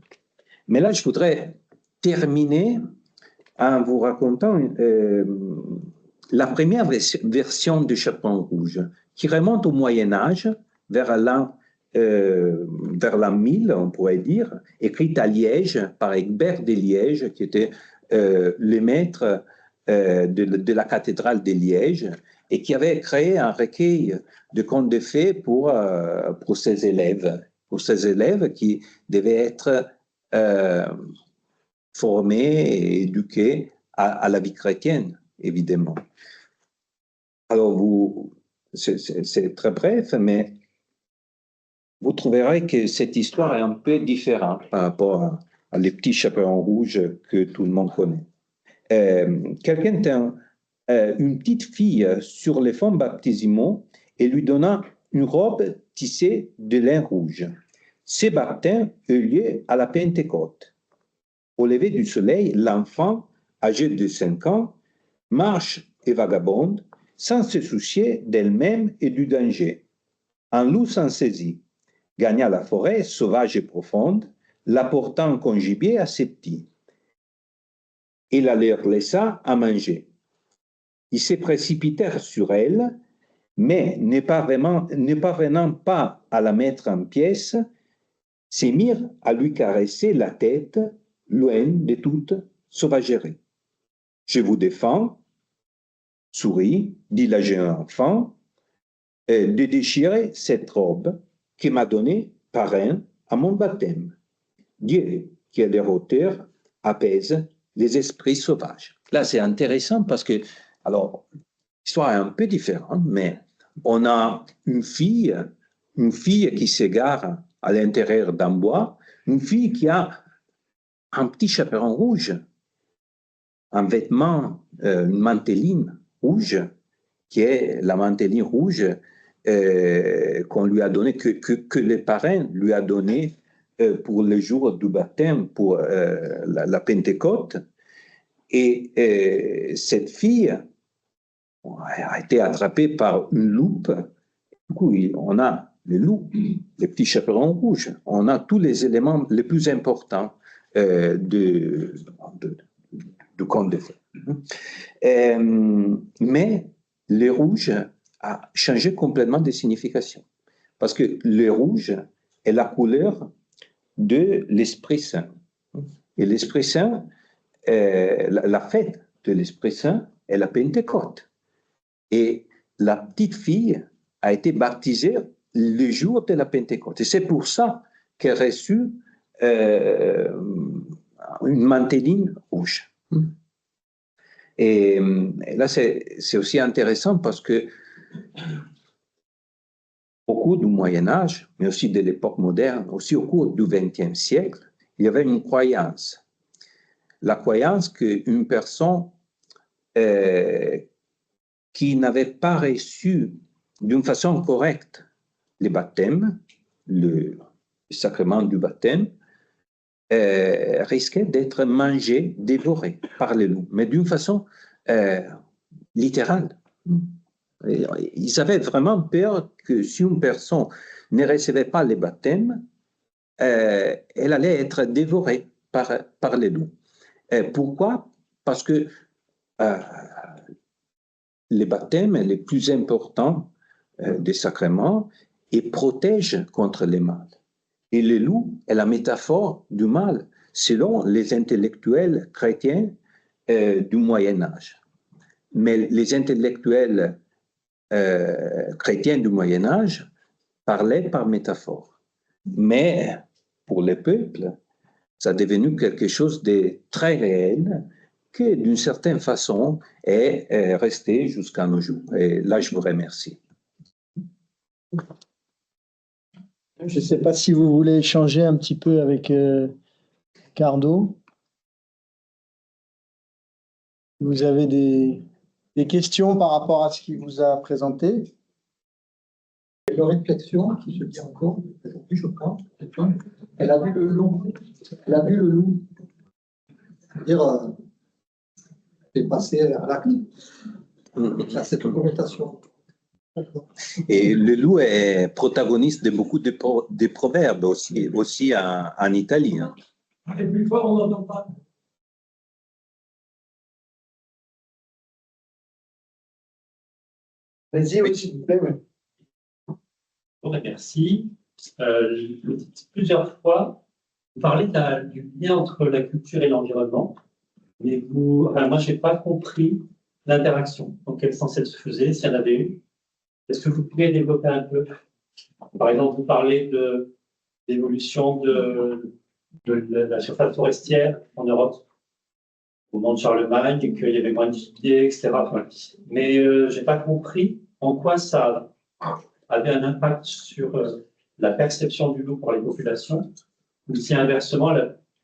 Mais là, je voudrais terminer en vous racontant la première version du Chaperon Rouge, qui remonte au Moyen-Âge, vers l'an 1000, on pourrait dire, écrite à Liège par Egbert de Liège, qui était le maître de la cathédrale de Liège, et qui avait créé un recueil de contes de fées pour ses élèves qui devaient être formés et éduqués à la vie chrétienne, évidemment. Alors, c'est très bref, mais vous trouverez que cette histoire est un peu différente par rapport à les petits chaperons rouges que tout le monde connaît. Quelqu'un tint une petite fille sur les fonds baptisimaux et lui donna une robe tissée de lin rouge. Ce baptême eut lieu à la Pentecôte. Au lever du soleil, l'enfant, âgé de 5 ans, marche et vagabonde sans se soucier d'elle-même et du danger. Un loup s'en saisit, gagna la forêt sauvage et profonde, l'apportant en gibier à ses petits. et la leur laissa à manger. Ils se précipitèrent sur elle, mais ne parvenant pas à la mettre en pièces, se mirent à lui caresser la tête, loin de toute sauvagerie. Je vous défends, sourit, dit la jeune enfant, de déchirer cette robe qui m'a donné parrain à mon baptême. Dieu, qui est leur auteur, apaise les esprits sauvages. Là, c'est intéressant parce que, alors, l'histoire est un peu différente, mais on a une fille qui s'égare à l'intérieur d'un bois, une fille qui a un petit chaperon rouge, un vêtement, une manteline rouge, qui est la manteline rouge qu'on lui a donné, que le parrain lui a donné pour le jour du baptême, pour la Pentecôte. Et cette fille a été attrapée par une loupe. Du coup, on a les loups, les petits chaperons rouges, on a tous les éléments les plus importants du conte de fées. Mais le rouge a changé complètement de signification. Parce que le rouge est la couleur de l'Esprit Saint. Et l'Esprit Saint, la fête de l'Esprit Saint est la Pentecôte. Et la petite fille a été baptisée le jour de la Pentecôte. Et c'est pour ça qu'elle a reçu une manteline rouge. Et là, c'est aussi intéressant parce que au cours du Moyen-Âge, mais aussi de l'époque moderne, aussi au cours du XXe siècle, il y avait une croyance. La croyance qu'une personne qui n'avait pas reçu d'une façon correcte le baptême, le sacrement du baptême, risquait d'être mangé, dévoré par les loups, mais d'une façon littérale. Ils avaient vraiment peur que si une personne ne recevait pas le baptême, elle allait être dévorée par les loups. Pourquoi? Parce que le baptême est le plus important des sacrements et protège contre le mal. Et le loup est la métaphore du mal, selon les intellectuels chrétiens du Moyen-Âge. Mais les intellectuels chrétiens du Moyen-Âge parlaient par métaphore. Mais pour le peuple, ça est devenu quelque chose de très réel qui, d'une certaine façon, est resté jusqu'à nos jours. Et là, je vous remercie. Je ne sais pas si vous voulez échanger un petit peu avec Cardo. Vous avez des questions par rapport à ce qu'il vous a présenté? Il y a une réflexion qui se dit encore aujourd'hui, je crois. Elle a vu le loup. Elle a vu le loup. C'est-à-dire, c'est passé à l'acte. Ça, cette connotation. Et le loup est protagoniste de beaucoup de proverbes aussi en Italie. Hein. Et plus fort, on n'entend pas. Vas-y, oui, s'il vous plaît. Oui. Bon, merci. Plusieurs fois, vous parlez du lien entre la culture et l'environnement, mais moi, je n'ai pas compris l'interaction, dans quel sens elle se faisait, s'il y en avait une. Est-ce que vous pouvez développer un peu? Par exemple, vous parlez d'évolution de la surface forestière en Europe au moment de Charlemagne, et qu'il y avait moins de gibier, etc. Mais je n'ai pas compris en quoi ça avait un impact sur la perception du loup pour les populations, ou si inversement,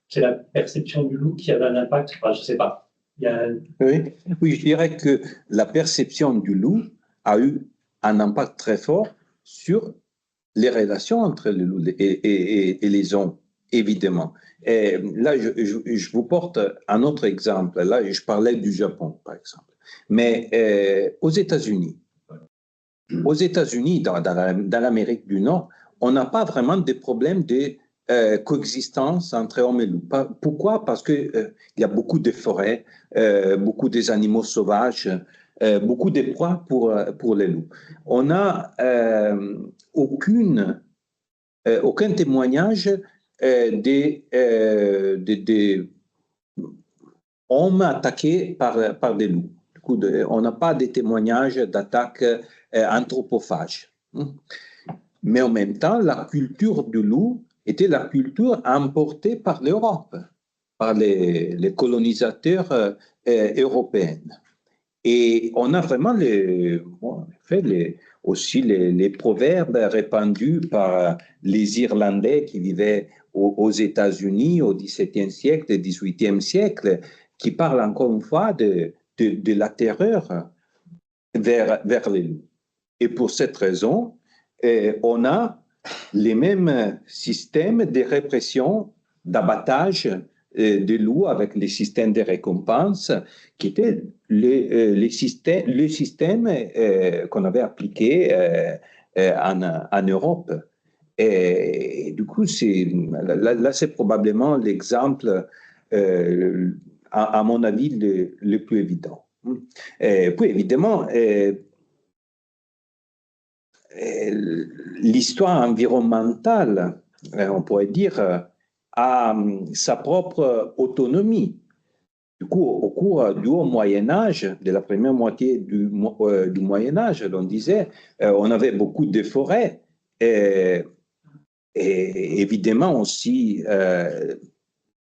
c'est la perception du loup qui avait un impact, je ne sais pas. Oui, je dirais que la perception du loup a eu un impact très fort sur les relations entre le loup et les hommes, évidemment. Et là, je vous porte un autre exemple. Là, je parlais du Japon, par exemple. Mais aux États-Unis, dans l'Amérique du Nord, on n'a pas vraiment de problème de coexistence entre hommes et loups. Pourquoi? Parce qu'il y a beaucoup de forêts, beaucoup des animaux sauvages, beaucoup de proies pour les loups. On n'a aucun témoignage des hommes attaqués par des loups. Du coup, on n'a pas de témoignages d'attaques anthropophages. Mais en même temps, la culture du loup était la culture importée par l'Europe, par les colonisateurs européens. Et on a vraiment aussi les proverbes répandus par les Irlandais qui vivaient aux États-Unis au XVIIe siècle et XVIIIe siècle, qui parlent encore une fois de la terreur vers les loups. Et pour cette raison, on a les mêmes systèmes de répression, d'abattage des loups avec les systèmes de récompense qui étaient le système qu'on avait appliqué en Europe. Et du coup, là, c'est probablement l'exemple, à mon avis, le plus évident. Et puis, évidemment, l'histoire environnementale, on pourrait dire, a sa propre autonomie. Du coup, au cours du Haut Moyen-Âge, de la première moitié du Moyen-Âge, on disait, on avait beaucoup de forêts et évidemment aussi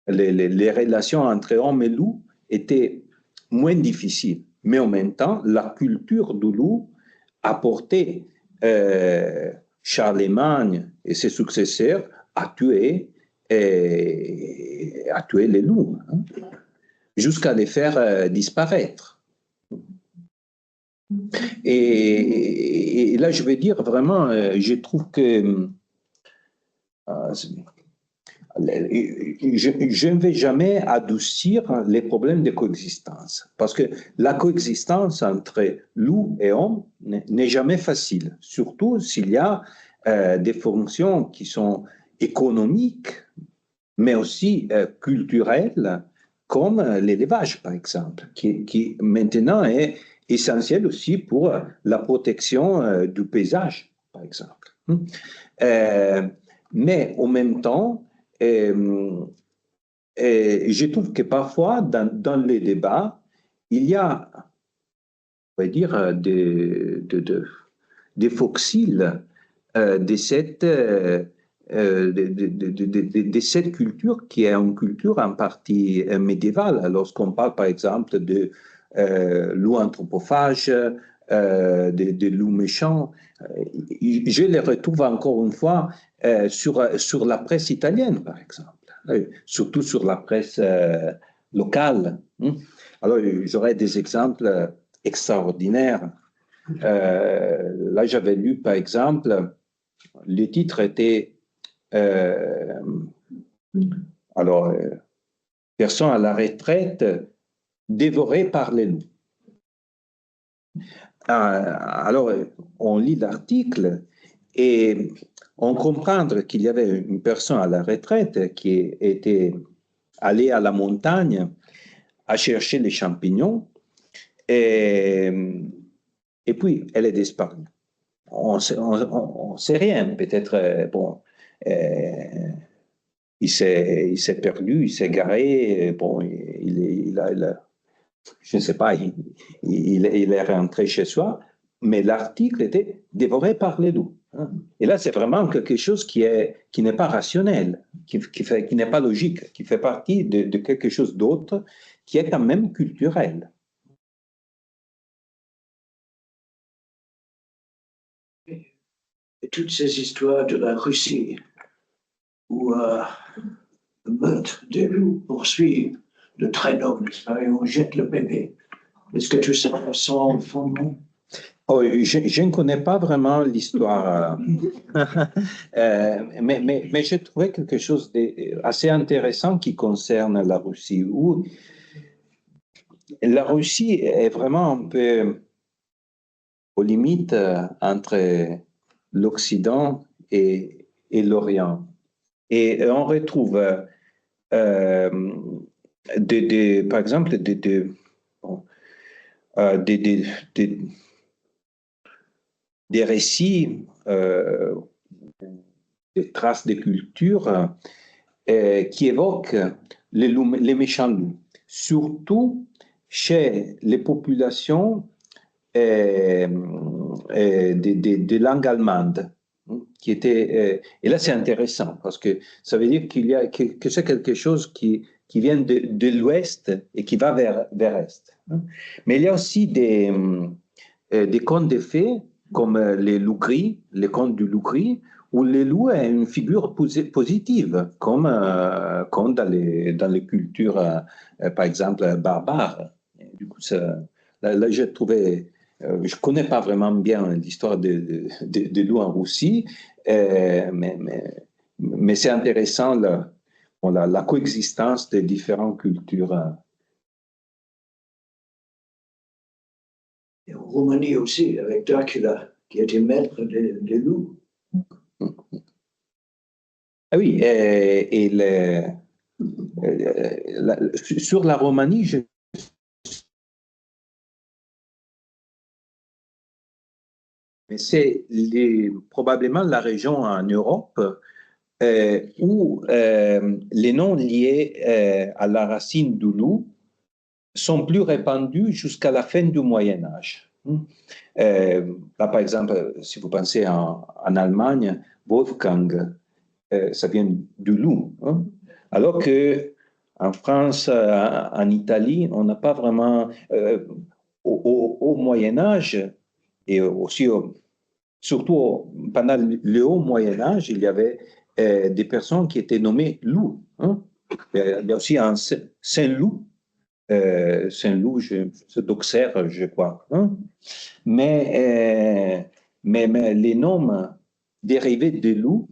les relations entre hommes et loups étaient moins difficiles. Mais en même temps, la culture du loup apportait Charlemagne et ses successeurs à tuer les loups, hein, jusqu'à les faire disparaître. Et là, je vais dire vraiment, je trouve que je ne vais jamais adoucir les problèmes de coexistence, parce que la coexistence entre loup et homme n'est jamais facile, surtout s'il y a des fonctions qui sont économiques, mais aussi culturelles, comme l'élevage, par exemple, qui maintenant est essentiel aussi pour la protection du paysage, par exemple. Mais en même temps, je trouve que parfois, dans les débats, il y a, on va dire, des fossiles de cette culture qui est une culture en partie médiévale. Lorsqu'on parle, par exemple, de loups anthropophages, de loups méchants, je les retrouve encore une fois sur la presse italienne, par exemple, surtout sur la presse locale. Alors, j'aurais des exemples extraordinaires. Là, j'avais lu, par exemple, le titre était personne à la retraite dévorée par les loups. Alors, on lit l'article et on comprend qu'il y avait une personne à la retraite qui était allée à la montagne à chercher les champignons et puis elle est disparue. On sait rien, peut-être, bon, il s'est perdu, il s'est garé, bon, je ne sais pas, il est rentré chez soi, mais l'article était dévoré par les loups. Et là, c'est vraiment quelque chose qui n'est pas rationnel, qui n'est pas logique, qui fait partie de quelque chose d'autre, qui est quand même culturel. Et toutes ces histoires de la Russie, où le meurtre des loups poursuit le traîneau, et on jette le bébé. Est-ce que tout ça sans fondement? Oh, je ne connais pas vraiment l'histoire, mais j'ai trouvé quelque chose d'assez intéressant qui concerne la Russie, où la Russie est vraiment un peu aux limites entre l'Occident et l'Orient. Et on retrouve, par exemple, des récits, des traces de culture qui évoquent les méchants loups, surtout chez les populations de langue allemande, qui était, et là c'est intéressant parce que ça veut dire que c'est quelque chose qui vient de l'ouest et qui va vers l'est. Mais il y a aussi des contes de fées comme les loups gris, les contes du loup gris, où le loup est une figure positive, comme dans les cultures, par exemple, barbares. Du coup, là, j'ai trouvé, je ne connais pas vraiment bien l'histoire des loups en Russie, mais c'est intéressant la coexistence des différentes cultures. Et en Roumanie aussi, avec Dracula, qui était maître des loups. Ah oui, sur la Roumanie, c'est probablement la région en Europe où les noms liés à la racine du loup sont plus répandus jusqu'à la fin du Moyen Âge. Là, par exemple, si vous pensez en Allemagne, Wolfgang, ça vient du loup. Alors que en France, en Italie, on n'a pas vraiment... au Moyen Âge, et aussi, surtout pendant le haut Moyen Âge, il y avait des personnes qui étaient nommées loups. Il y a aussi un Saint-Loup, Saint-Loup, c'est d'Auxerre, je crois. Mais les noms dérivés de loup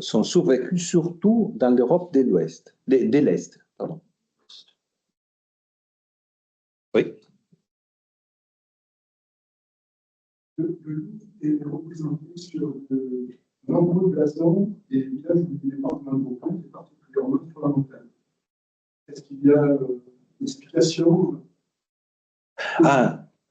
sont survécus surtout dans l'Europe de l'Ouest, de l'Est. Pardon. Oui. Le loup est représenté sur de nombreux blasons des villages du département de Bretagne, et particulièrement sur la montagne. Est-ce qu'il y a une explication?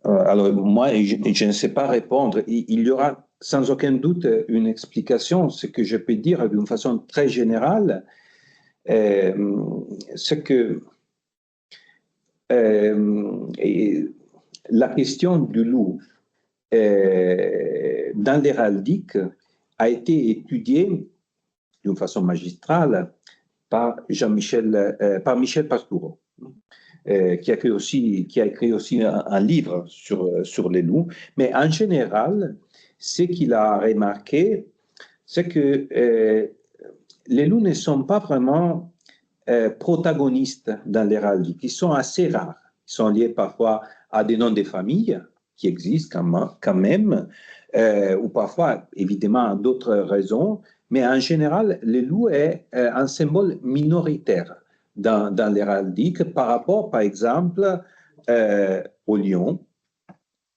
Alors moi, je ne sais pas répondre. Il y aura sans aucun doute une explication. Ce que je peux dire d'une façon très générale, c'est que la question du loup dans l'héraldique a été étudiée d'une façon magistrale par Michel Pastoureau, qui a écrit aussi un livre sur les loups. Mais en général, ce qu'il a remarqué, c'est que les loups ne sont pas vraiment protagonistes dans l'héraldique. Ils sont assez rares. Ils sont liés parfois à des noms de famille qui existent quand même, ou parfois, évidemment, à d'autres raisons. Mais en général, le loup est un symbole minoritaire dans l'héraldique par rapport, par exemple, au lion,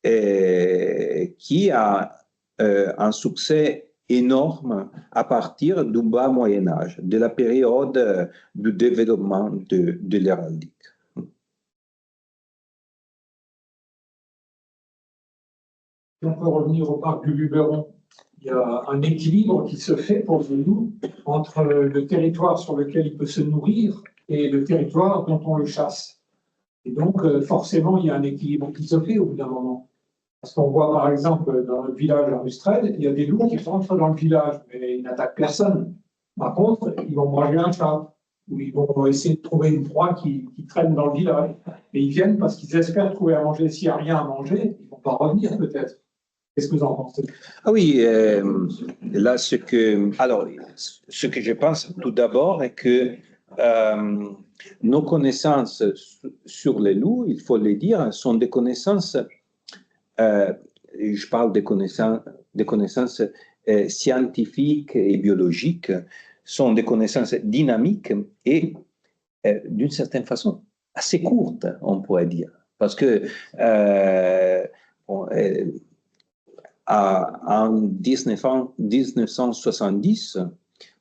qui a un succès énorme à partir du bas Moyen Âge, de la période du développement de l'héraldique. Si on peut revenir au parc du Luberon, il y a un équilibre qui se fait pour le loup entre le territoire sur lequel il peut se nourrir et le territoire dont on le chasse. Et donc, forcément, il y a un équilibre qui se fait au bout d'un moment. Parce qu'on voit, par exemple, dans le village à Rustrel, il y a des loups qui rentrent dans le village, mais ils n'attaquent personne. Par contre, ils vont manger un chat, ou ils vont essayer de trouver une proie qui traîne dans le village. Et ils viennent parce qu'ils espèrent trouver à manger. S'il n'y a rien à manger, ils ne vont pas revenir peut-être. Qu'est-ce que vous en pensez? Ah oui, là, ce que je pense tout d'abord est que nos connaissances sur les loups, il faut le dire, sont des connaissances, je parle des connaissances scientifiques et biologiques, sont des connaissances dynamiques et d'une certaine façon assez courtes, on pourrait dire. Parce que en 1970,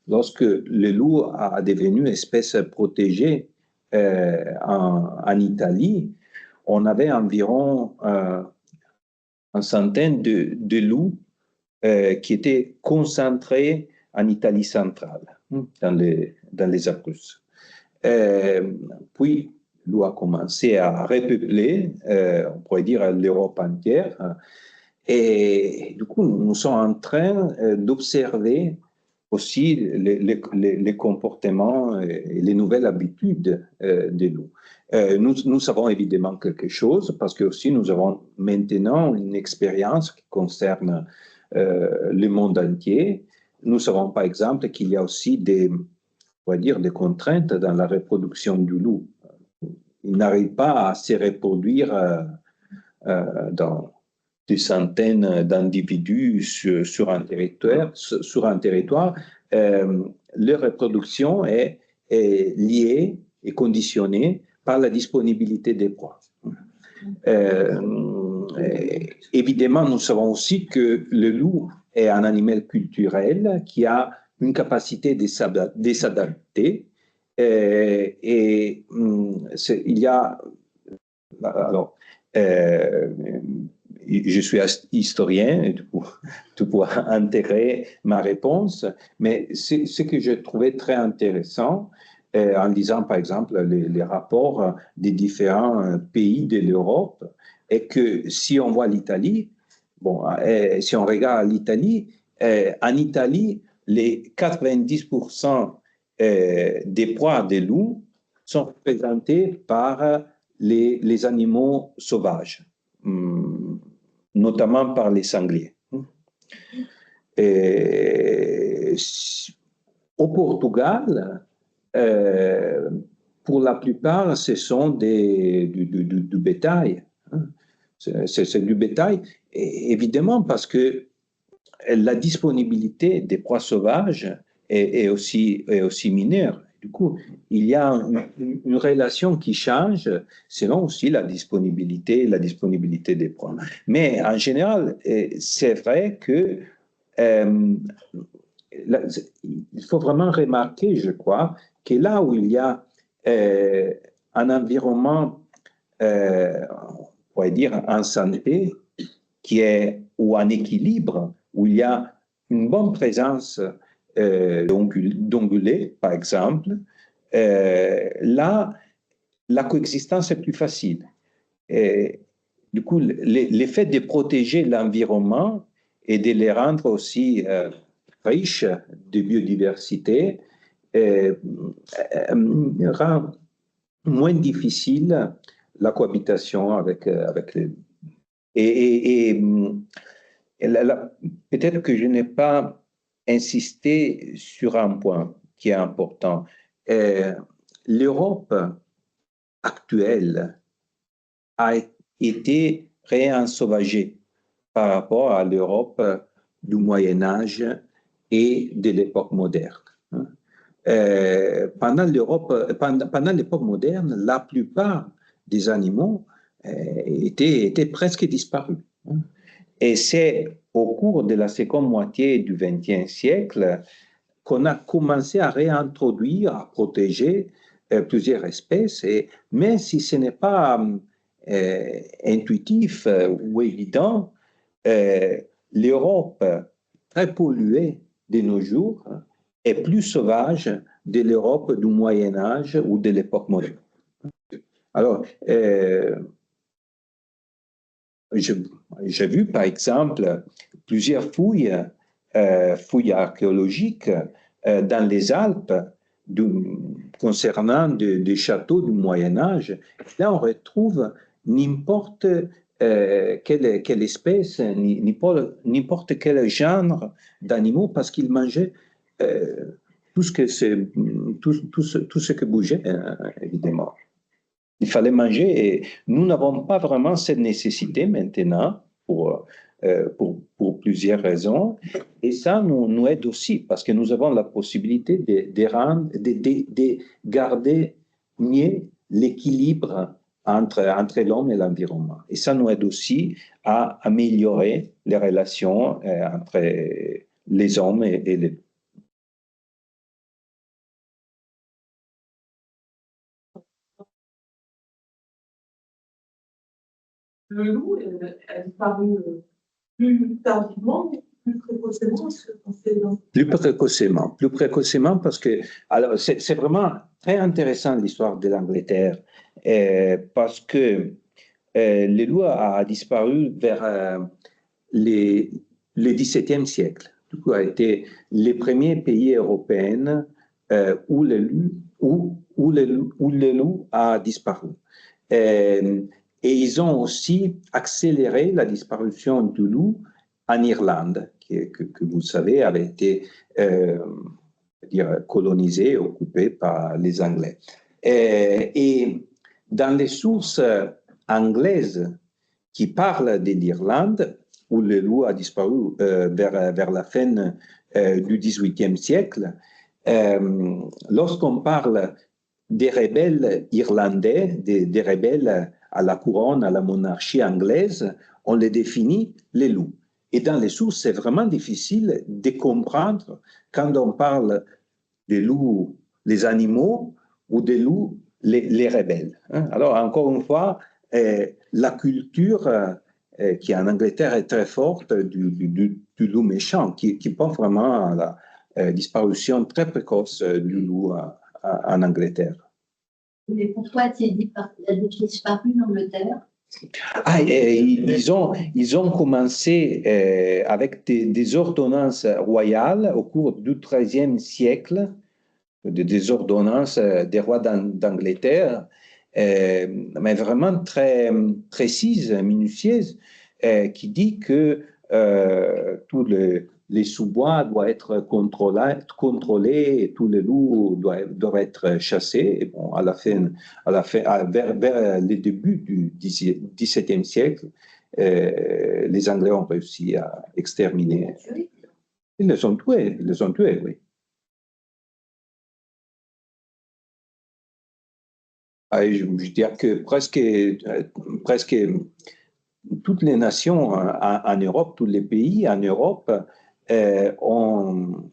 lorsque le loup a devenu espèce protégée en Italie, on avait environ une centaine de loups qui étaient concentrés en Italie centrale, dans les Abruzzes. Puis, le loup a commencé à repeupler, on pourrait dire, l'Europe entière. Et du coup, nous sommes en train d'observer aussi les comportements et les nouvelles habitudes des loups. Nous savons évidemment quelque chose parce que aussi nous avons maintenant une expérience qui concerne le monde entier. Nous savons par exemple qu'il y a aussi on va dire, des contraintes dans la reproduction du loup. Il n'arrive pas à se reproduire dans des centaines d'individus sur un territoire. Leur reproduction est liée et conditionnée par la disponibilité des proies. Évidemment, nous savons aussi que le loup est un animal culturel qui a une capacité de s'adapter. Il y a... Alors, je suis historien, et tu pourras intégrer ma réponse, mais ce que je trouvais très intéressant, en lisant par exemple les rapports des différents pays de l'Europe, est que si on voit l'Italie, si on regarde l'Italie, en Italie, les 90% des proies des loups sont représentés par les animaux sauvages, notamment par les sangliers. Au Portugal, pour la plupart, ce sont du bétail. C'est du bétail, évidemment, parce que la disponibilité des proies sauvages est aussi mineure. Du coup, il y a une relation qui change selon aussi la disponibilité des proies. Mais en général, c'est vrai que il faut vraiment remarquer, je crois, que là où il y a un environnement, on pourrait dire, en santé, ou un équilibre, où il y a une bonne présence d'ongulés, par exemple, là, la coexistence est plus facile. Et, du coup, l'effet de protéger l'environnement et de les rendre aussi riches de biodiversité rend moins difficile la cohabitation avec les... Peut-être que je n'ai pas insisté sur un point qui est important. L'Europe actuelle a été réensauvagée par rapport à l'Europe du Moyen-Âge et de l'époque moderne. Pendant l'époque moderne, la plupart des animaux étaient presque disparus. Et c'est au cours de la seconde moitié du XXe siècle qu'on a commencé à réintroduire, à protéger plusieurs espèces. Et même si ce n'est pas intuitif ou évident, l'Europe très polluée de nos jours est plus sauvage de l'Europe du Moyen-Âge ou de l'époque moderne. Alors, j'ai vu, par exemple, plusieurs fouilles archéologiques dans les Alpes concernant des châteaux du Moyen-Âge. Là, on retrouve n'importe quelle espèce, n'importe quel genre d'animaux, parce qu'ils mangeaient tout ce que bougeait, évidemment. Il fallait manger et nous n'avons pas vraiment cette nécessité maintenant pour plusieurs raisons. Et ça nous aide aussi parce que nous avons la possibilité de garder mieux l'équilibre entre l'homme et l'environnement. Et ça nous aide aussi à améliorer les relations entre les hommes et les le loup a disparu plus tardivement, plus précocement. Plus précocement parce que, alors, c'est vraiment très intéressant l'histoire de l'Angleterre, parce que le loup a disparu vers le XVIIe siècle. Du coup, a été les premiers pays européens où le loup a disparu. Et ils ont aussi accéléré la disparition du loup en Irlande, que vous savez avait été colonisée, occupée par les Anglais. Et dans les sources anglaises qui parlent de l'Irlande, où le loup a disparu vers la fin du XVIIIe siècle, lorsqu'on parle des rebelles irlandais, des rebelles à la couronne, à la monarchie anglaise, on les définit les loups. Et dans les sources, c'est vraiment difficile de comprendre quand on parle des loups, les animaux, ou des loups, les rebelles. Alors, encore une fois, la culture qui en Angleterre est très forte du loup méchant, qui porte vraiment à la disparition très précoce du loup en Angleterre. Mais pourquoi tu as disparu en Angleterre? Ils ont commencé avec des ordonnances royales au cours du XIIIe siècle, des ordonnances des rois d'Angleterre, mais vraiment très précises, minutieuses, qui dit que tous les sous-bois doivent être contrôlés et tous les loups doivent être chassés. Et bon, vers le début du XVIIe siècle, les Anglais ont réussi à exterminer. Ils les ont tués, oui. Je dirais que presque toutes les nations en Europe, tous les pays en Europe ont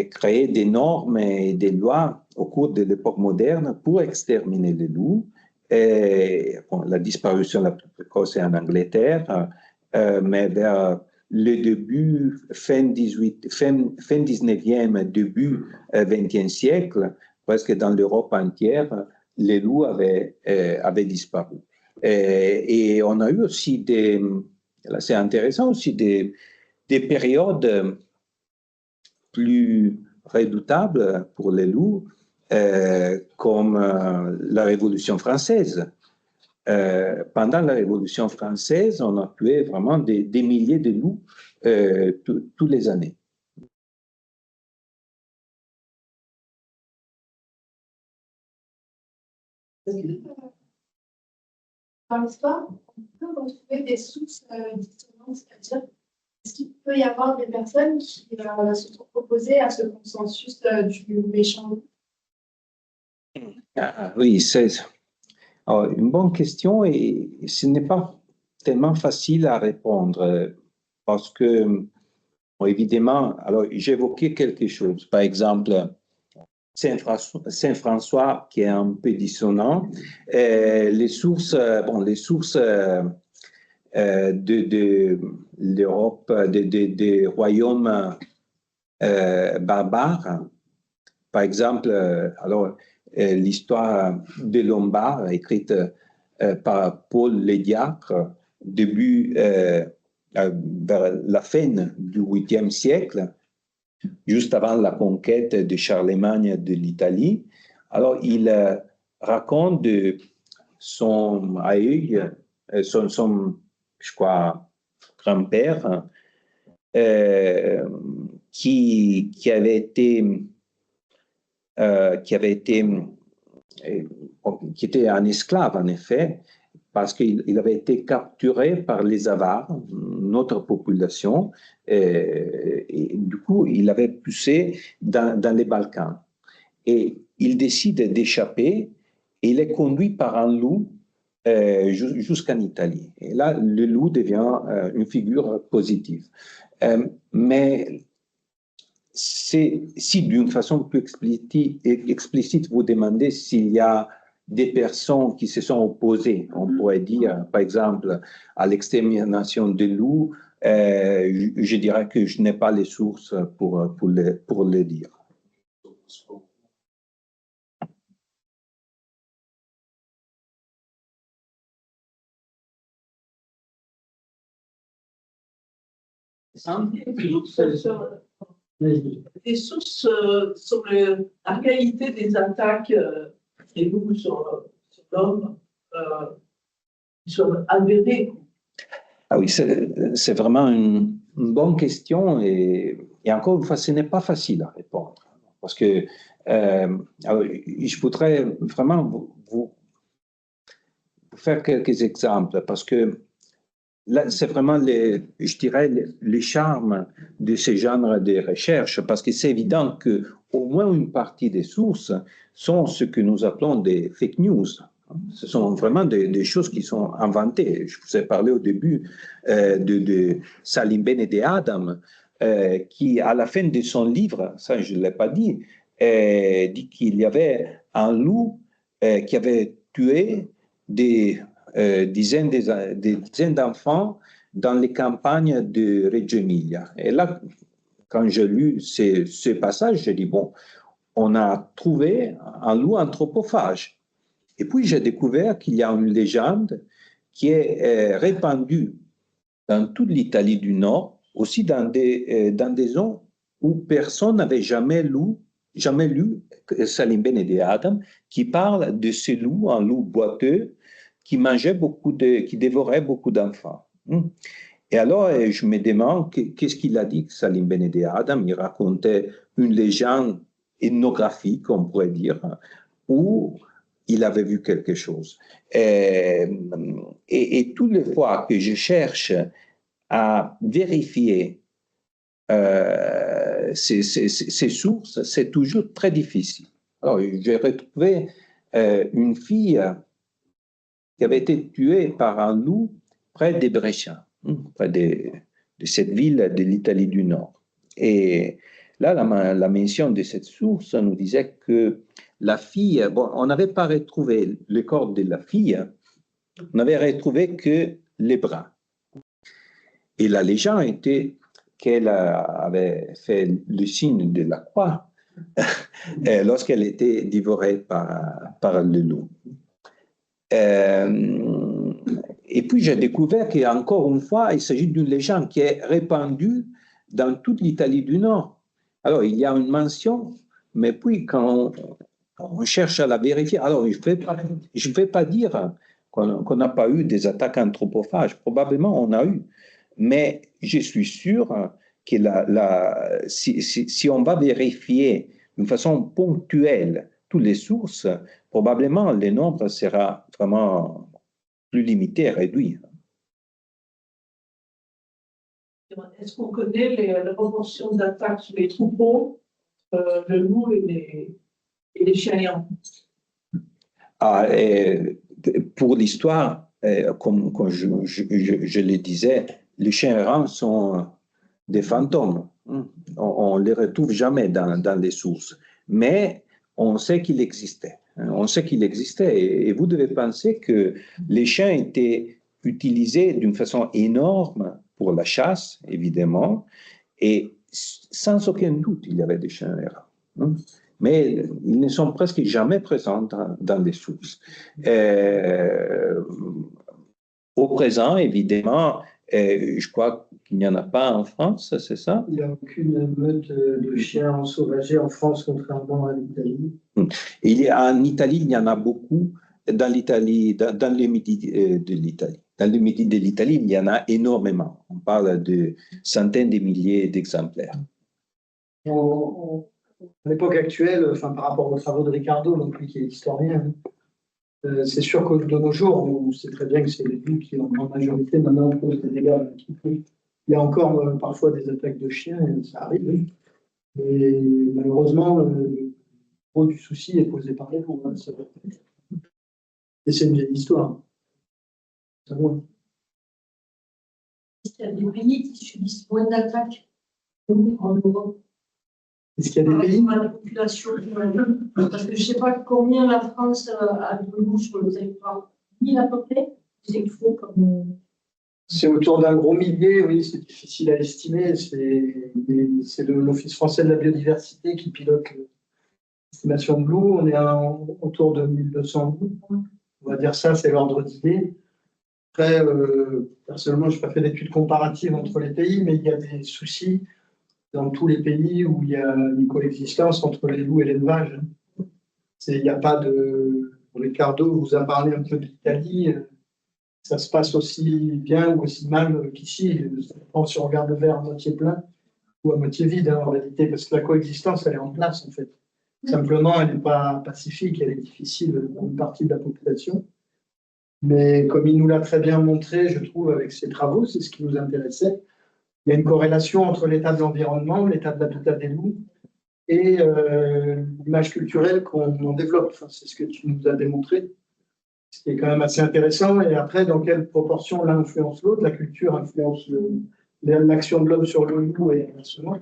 créé des normes et des lois au cours de l'époque moderne pour exterminer les loups. La disparition la plus précoce est en Angleterre, mais vers le début, fin 19e, début 20e siècle, presque dans l'Europe entière, les loups avaient disparu. Et on a eu aussi c'est intéressant aussi, des périodes plus redoutables pour les loups, comme la Révolution française. Pendant la Révolution française, on a tué vraiment des milliers de loups toutes les années. Dans l'histoire, on peut retrouver des sources dissonantes, c'est-à-dire est-ce qu'il peut y avoir des personnes qui se sont opposées à ce consensus du méchant? Oui, c'est une bonne question et ce n'est pas tellement facile à répondre parce que, bon, évidemment, alors j'évoquais quelque chose, par exemple, Saint-François, qui est un peu dissonant, les sources de l'Europe, des royaumes barbares, par exemple, l'histoire des Lombards, écrite par Paul Lédiacre, vers la fin du 8e siècle, juste avant la conquête de Charlemagne de l'Italie. Alors, il raconte de son aïeul, son je crois, grand-père, qui était un esclave, en effet, parce qu'il avait été capturé par les Avars, notre population, et du coup, il avait poussé dans les Balkans. Et il décide d'échapper, et il est conduit par un loup jusqu'en Italie. Et là, le loup devient une figure positive. Mais si d'une façon plus explicite, vous demandez s'il y a des personnes qui se sont opposées, on pourrait dire, par exemple, à l'extermination des loups, je dirais que je n'ai pas les sources pour le dire. Des sources sur la réalité des attaques et beaucoup sur l'homme qui sont avérées. Ah oui, c'est vraiment une bonne question et encore une fois, ce n'est pas facile à répondre. Parce que alors, je voudrais vraiment vous faire quelques exemples parce que là, c'est vraiment, je dirais, le charme de ce genre de recherche, parce que c'est évident qu'au moins une partie des sources sont ce que nous appelons des fake news. Ce sont vraiment des choses qui sont inventées. Je vous ai parlé au début de Salim Ben et de Adam, qui, à la fin de son livre, ça je ne l'ai pas dit qu'il y avait un loup qui avait tué des dizaines d'enfants dans les campagnes de Reggio Emilia. Et là, quand j'ai lu ce passage, j'ai dit, bon, on a trouvé un loup anthropophage. Et puis, j'ai découvert qu'il y a une légende qui est répandue dans toute l'Italie du Nord, aussi dans des zones où personne n'avait jamais lu Salim Ben et de Adam, qui parle de ce loup, un loup boiteux, qui mangeait qui dévorait beaucoup d'enfants. Et alors, je me demande, qu'est-ce qu'il a dit, Salim Ben et de Adam? Il racontait une légende ethnographique, on pourrait dire, où il avait vu quelque chose. Et toutes les fois que je cherche à vérifier ces sources, c'est toujours très difficile. Alors, j'ai retrouvé une fille qui avait été tuée par un loup près de Brescia, près de cette ville de l'Italie du Nord. Et là, la mention de cette source nous disait que la fille, bon, on n'avait pas retrouvé le corps de la fille, on n'avait retrouvé que les bras. Et la légende était qu'elle avait fait le signe de la croix lorsqu'elle était dévorée par le loup. Et puis j'ai découvert qu'encore une fois, il s'agit d'une légende qui est répandue dans toute l'Italie du Nord. Alors il y a une mention, mais puis quand on cherche à la vérifier, alors je ne vais pas dire qu'on n'a pas eu des attaques anthropophages, probablement on a eu, mais je suis sûr que si on va vérifier d'une façon ponctuelle toutes les sources, probablement le nombre sera vraiment plus limité, réduit. Est-ce qu'on connaît les proportions d'attaques sur les troupeaux, le loup et les chiens errants? Pour l'histoire, comme je le disais, les chiens errants sont des fantômes. On ne les retrouve jamais dans les sources. Mais on sait qu'il existait. On sait qu'il existait. Et vous devez penser que les chiens étaient utilisés d'une façon énorme pour la chasse, évidemment. Et sans aucun doute, il y avait des chiens errants. Mais ils ne sont presque jamais présents dans les sources. Au présent, évidemment, je crois qu'il n'y en a pas en France, c'est ça? Il n'y a aucune meute de chiens ensauvagés en France, contrairement à l'Italie. En Italie, il y en a beaucoup. Dans le midi de l'Italie. Dans le midi de l'Italie, il y en a énormément. On parle de centaines de milliers d'exemplaires. À l'époque actuelle, enfin, par rapport aux travaux de Ricardo, donc lui qui est historien, c'est sûr que de nos jours, on sait très bien que c'est les loups qui, en grande majorité, maintenant, causent des dégâts. Il y a encore parfois des attaques de chiens, ça arrive. Mais malheureusement, le gros du souci est posé par les loups. Et c'est une vieille histoire. C'est bon. Il y a des pays qui subissent moins d'attaques en Europe. Est-ce qu'il y a des pays? La population, parce que je ne sais pas combien la France a de loups sur le territoire. 1000 à peu près? C'est faux comme. C'est autour d'un gros millier, oui, c'est difficile à estimer. C'est l'Office français de la biodiversité qui pilote l'estimation de loups. On est autour de 1200 loups. On va dire ça, c'est l'ordre d'idée. Après, personnellement, je n'ai pas fait d'études comparatives entre les pays, mais il y a des soucis dans tous les pays où il y a une coexistence entre les loups et l'élevage. Il n'y a pas de. Ricardo vous a parlé un peu de l'Italie. Ça se passe aussi bien ou aussi mal qu'ici. Ça dépend si on regarde le verre à moitié plein ou à moitié vide, hein, en réalité, parce que la coexistence, elle est en place, en fait. Simplement, elle n'est pas pacifique, elle est difficile pour une partie de la population. Mais comme il nous l'a très bien montré, je trouve, avec ses travaux, c'est ce qui nous intéressait, il y a une corrélation entre l'état de l'environnement, l'état de l'habitat des loups et l'image culturelle qu'on en développe. Enfin, c'est ce que tu nous as démontré, ce qui est quand même assez intéressant. Et après, dans quelle proportion l'un influence l'autre, la culture influence l'action de l'homme sur le loup et inversement.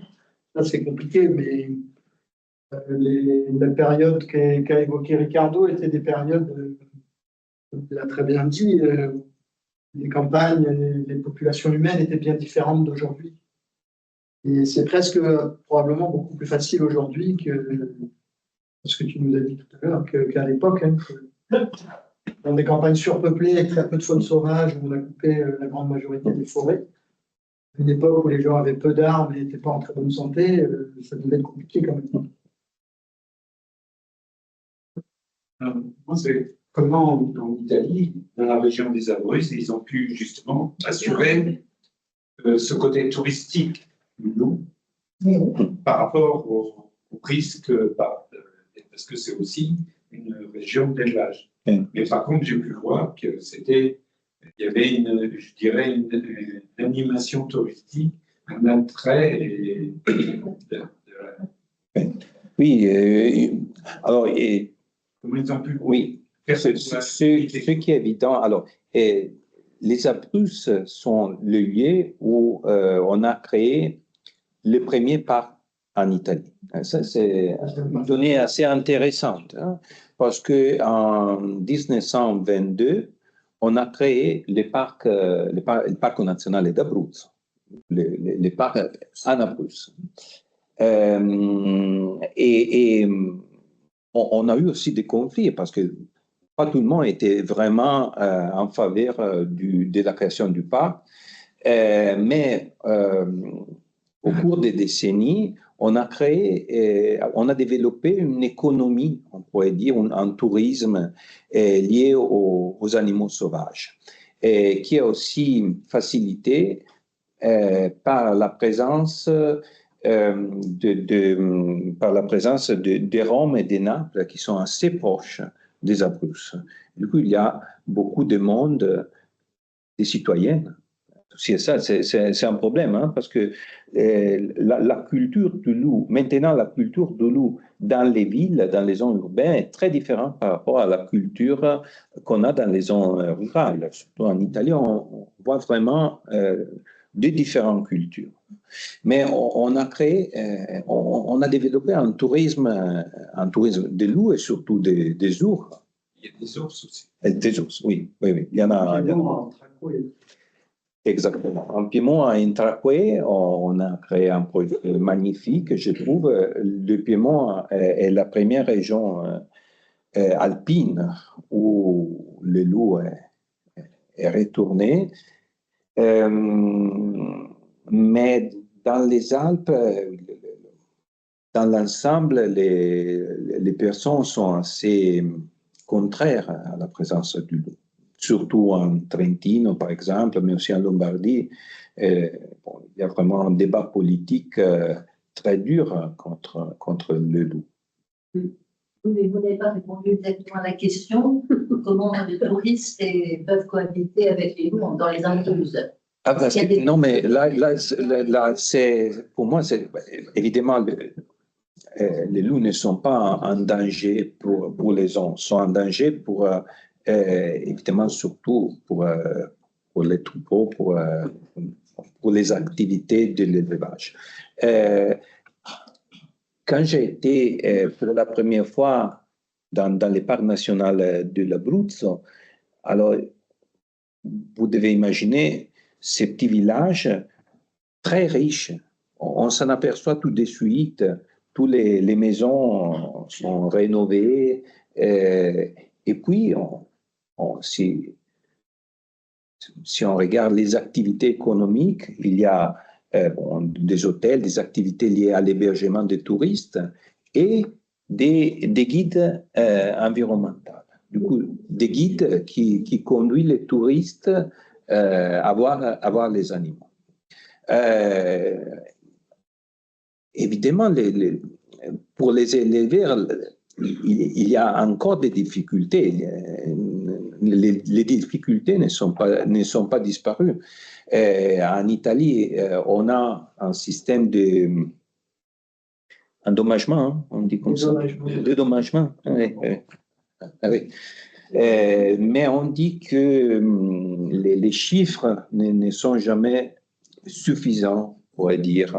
Là, c'est compliqué, mais la période qu'a évoqué Ricardo étaient des périodes, il l'a très bien dit, les campagnes, les populations humaines étaient bien différentes d'aujourd'hui. Et c'est presque probablement beaucoup plus facile aujourd'hui que ce que tu nous as dit tout à l'heure, qu'à l'époque. Hein, dans des campagnes surpeuplées avec très peu de faune sauvage, où on a coupé la grande majorité des forêts, à une époque où les gens avaient peu d'armes et n'étaient pas en très bonne santé, ça devait être compliqué quand même. Moi, c'est comment en Italie, dans la région des Abruzzes, ils ont pu justement assurer ce côté touristique du loup par rapport au risque, parce que c'est aussi une région d'élevage. Mais par contre, j'ai pu voir que il y avait je dirais, une animation touristique, un attrait. Oui, alors. Comment ils ont pu. Oui, ce qui est évident. Alors, les Abruzzes sont le lieu où on a créé le premier parc en Italie. Ça, c'est une donnée assez intéressante, hein, parce qu'en 1922, on a créé le parc national d'Abruzzo, le parc en Abruzzo. Et on a eu aussi des conflits parce que pas tout le monde était vraiment en faveur de la création du parc. Mais au cours des décennies, on a développé une économie, on pourrait dire, un tourisme lié aux animaux sauvages, qui est aussi facilité par la présence des Roms et des Naples qui sont assez proches des Abruzzes. Du coup, il y a beaucoup de monde, des citoyens. C'est un problème, hein, parce que la culture du loup, maintenant la culture du loup dans les villes, dans les zones urbaines, est très différente par rapport à la culture qu'on a dans les zones rurales. Surtout en Italie, on voit vraiment des différentes cultures. Mais on a créé, on a développé un tourisme de loups et surtout des ours. Il y a des ours aussi. Des ours, oui. Il y en a. Exactement. En Piémont, à Intracoué, on a créé un projet magnifique, je trouve. Le Piémont est la première région alpine où le loup est retourné. Mais dans les Alpes, dans l'ensemble, les personnes sont assez contraires à la présence du loup. Surtout en Trentino, par exemple, mais aussi en Lombardie. Il y a vraiment un débat politique très dur contre le loup. Oui, mais vous n'avez pas répondu exactement à la question. Comment les touristes peuvent cohabiter avec les loups dans les Abruzzes? Non, mais là pour moi, évidemment, les loups ne sont pas en danger pour les hommes, sont en danger pour, évidemment, surtout pour les troupeaux, pour les activités de l'élevage. quand j'ai été pour la première fois dans les parcs nationaux de l'Abruzzo, alors vous devez imaginer ces petits villages très riches. On s'en aperçoit tout de suite. Toutes les maisons sont rénovées. Et puis, si on regarde les activités économiques, il y a des hôtels, des activités liées à l'hébergement des touristes et des guides environnementaux. Du coup, des guides qui conduisent les touristes à voir les animaux. Évidemment, pour les éleveurs, il y a encore des difficultés. Les difficultés ne sont pas disparues. En Italie, on a un système d'endommagement, on dit comme ça. Dédommagement. Oui. Oui. Mais on dit que les chiffres ne sont jamais suffisants, on pourrait dire,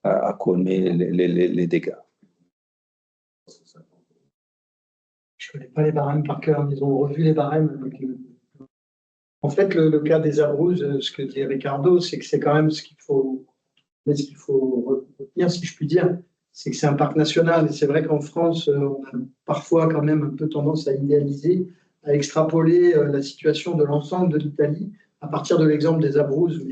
à colmer les dégâts. Je ne connais pas les barèmes par cœur, ils ont revu les barèmes. En fait, le cas des Abruzzes, ce que dit Ricardo, c'est que c'est quand même ce qu'il faut retenir, si je puis dire, c'est que c'est un parc national. Et c'est vrai qu'en France, on a parfois quand même un peu tendance à idéaliser, à extrapoler la situation de l'ensemble de l'Italie à partir de l'exemple des Abruzzes.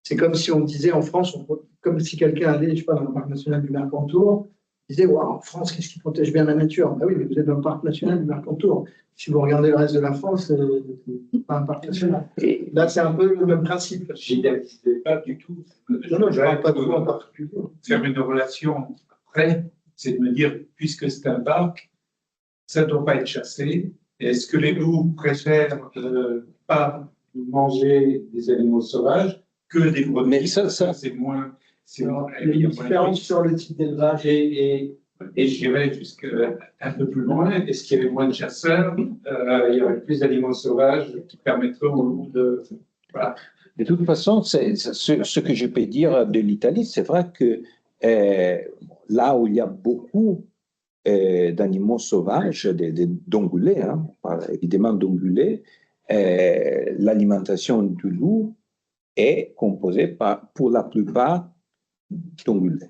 C'est comme si on disait en France, comme si quelqu'un allait, je sais pas, dans le parc national du Mercantour, disait, wow, en France, qu'est-ce qui protège bien la nature? Ben oui, mais vous êtes dans le parc national du Mercantour. Si vous regardez le reste de la France, c'est pas un parc national. Et là, c'est un peu le même principe. Je n'idéalisais pas du tout. Non, je ne parle pas de vous en particulier. Faire une relation après, c'est de me dire, puisque c'est un parc, ça ne doit pas être chassé. Est-ce que les loups préfèrent pas manger des animaux sauvages que des brebis? Mais ça c'est moins. Il y a une différence sur le type d'élevage. Et j'irais un peu plus loin. Est-ce qu'il y avait moins de chasseurs? Il y aurait plus d'animaux sauvages qui permettraient aux loups de. Voilà. De toute façon, ce que je peux dire de l'Italie, c'est vrai que là où il y a beaucoup d'animaux sauvages, d'ongulés, évidemment d'ongulés, l'alimentation du loup est composée pour la plupart d'ongulés.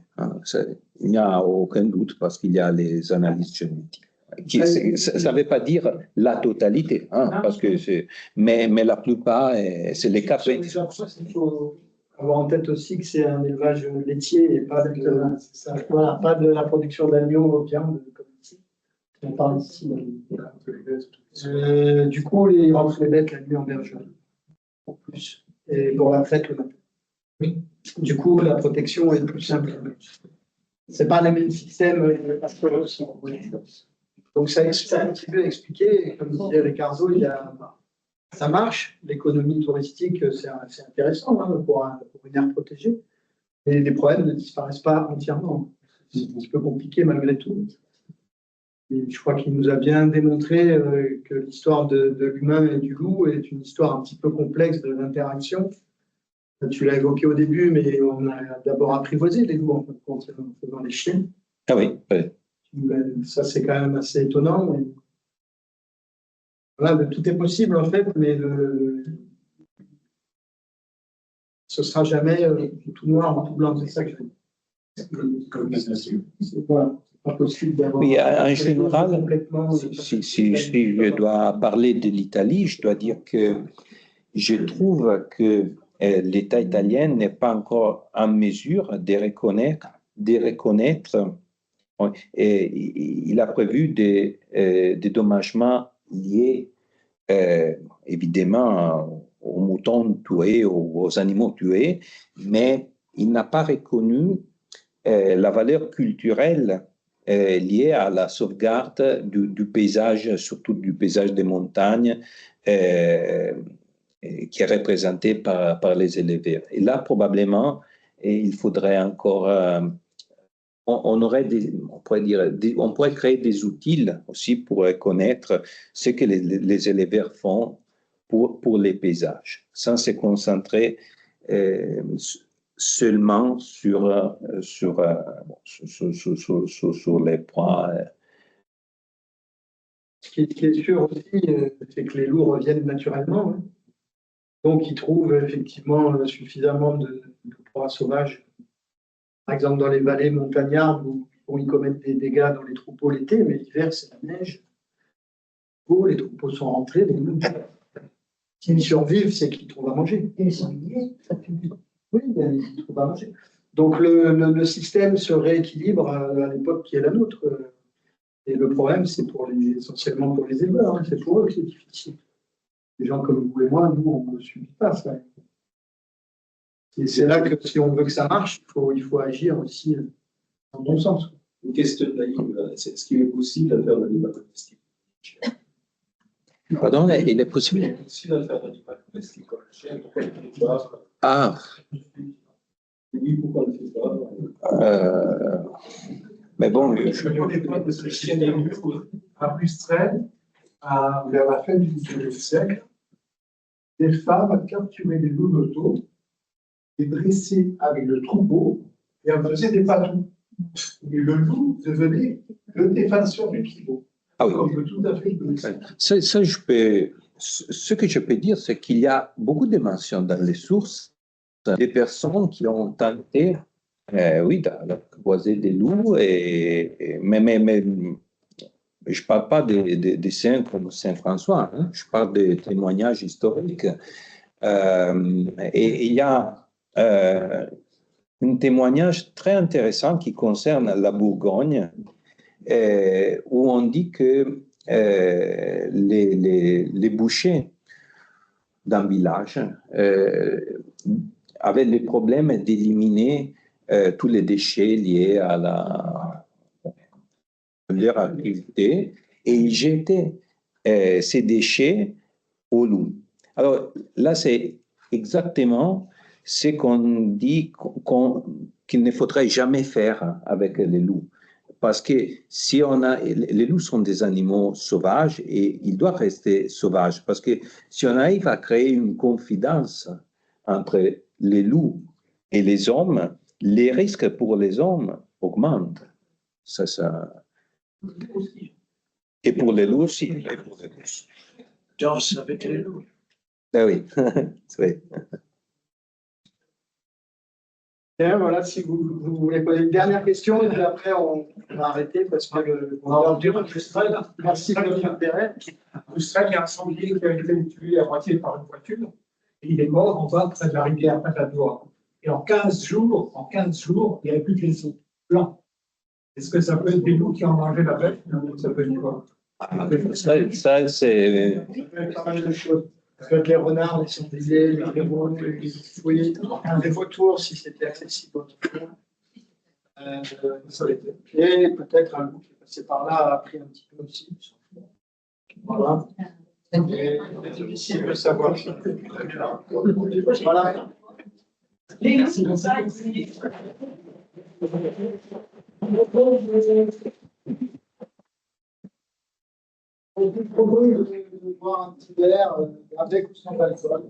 Il n'y a aucun doute parce qu'il y a les analyses génétiques. Ça ne veut pas dire la totalité, parce que mais la plupart, c'est les cas. Il faut avoir en tête aussi que c'est un élevage laitier et pas de la production d'agneaux, viande, comme ici. On parle ici. Du coup, ils rentrent les bêtes la nuit en bergerie, en plus, et pour la traite le matin. Oui. Du coup, la protection est plus simple. Ce n'est pas le même système. Donc, ça contribue à expliquer, comme disait Ricardo, ça marche. L'économie touristique, c'est intéressant pour une aire protégée. Mais les problèmes ne disparaissent pas entièrement. C'est un petit peu compliqué malgré tout. Et je crois qu'il nous a bien démontré que l'histoire de l'humain et du loup est une histoire un petit peu complexe de l'interaction. Tu l'as évoqué au début, mais on a d'abord apprivoisé les loups en faisant les chiens. Ah oui, oui. Ça, c'est quand même assez étonnant. Mais... Voilà, tout est possible en fait, mais ce ne sera jamais tout noir ou tout blanc. C'est ça que je veux dire. C'est pas possible d'avoir. Oui, en général, si je dois parler de l'Italie, je dois dire que je trouve que l'État italien n'est pas encore en mesure de reconnaître. Et il a prévu des dédommagements liés évidemment aux moutons tués, aux animaux tués, mais il n'a pas reconnu la valeur culturelle liée à la sauvegarde du paysage, surtout du paysage des montagnes, qui est représenté par les éleveurs. Et là, probablement, il faudrait encore... on pourrait créer des outils aussi pour connaître ce que les éleveurs font pour les paysages, sans se concentrer seulement sur les points. Ce qui est sûr aussi, c'est que les loups reviennent naturellement. Hein. Donc, ils trouvent effectivement suffisamment de proies sauvages. Par exemple, dans les vallées montagnardes où ils commettent des dégâts dans les troupeaux l'été, mais l'hiver, c'est la neige. Les troupeaux sont rentrés, les loups. S'ils survivent, c'est qu'ils trouvent à manger. Et les sangliers, ça pue. Oui, ils trouvent à manger. Donc, le système se rééquilibre à l'époque qui est la nôtre. Et le problème, c'est essentiellement pour les éleveurs. Hein. C'est pour eux que c'est difficile. Les gens comme vous et moi, nous, on ne subit pas ça. Et c'est là que si on veut que ça marche, il faut agir aussi dans le bon sens. Une question naïve, c'est ce qui est possible de faire l'animal domestique. Pardon, il est possible. Il est possible de faire l'animal domestique comme le chien, pourquoi on ne fait pas? Ah. Oui, pourquoi on ne fait pas? Mais bon, je ne connais pas de ce chien à Bruxelles, vers la fin du XIXe siècle, des femmes capturaient des loups d'auto, les dressaient avec le troupeau et en faisaient des patous. Et le loup devenait le défenseur du troupeau. Ah oui. Comme tout à fait. Ce que je peux dire, c'est qu'il y a beaucoup de mentions dans les sources des personnes qui ont tenté, d'apprivoiser des loups, mais je ne parle pas des saints comme Saint François, hein, je parle des témoignages historiques. Et il y a un témoignage très intéressant qui concerne la Bourgogne, où on dit que les bouchers d'un village avaient le problème d'éliminer tous les déchets liés à leur activité, et ils jetaient ces déchets au loup. Alors là, c'est exactement ce qu'on dit qu'il ne faudrait jamais faire avec les loups. Parce que les loups sont des animaux sauvages et ils doivent rester sauvages. Parce que si on arrive à créer une confidence entre les loups et les hommes, les risques pour les hommes augmentent. Et pour les loups aussi. Danse avec les loups. Ben oui, c'est vrai. Bien, voilà, si vous voulez poser une dernière question, et puis après on va arrêter parce que on va avoir du Bruxelles, merci de votre intérêt. Bruxelles, il y a un sanglier qui a été tué à moitié par une voiture, et il est mort en bas près de la rivière Matador. Et en 15 jours, il n'y avait plus que les os blancs. Est-ce que ça peut être des loups qui ont mangé la bête? Ça peut être quoi? Ça, c'est... Pas mal de choses. Parce que les renards, les sangliers, les hérons, les fouilles, les vautours, si c'était accessible autrefois. Et peut-être un loup qui est passé par là a appris un petit peu aussi. Voilà. Et c'est difficile de savoir. Voilà. C'est pour ça Je vous propose de boire un petit verre avec ou sans alcool.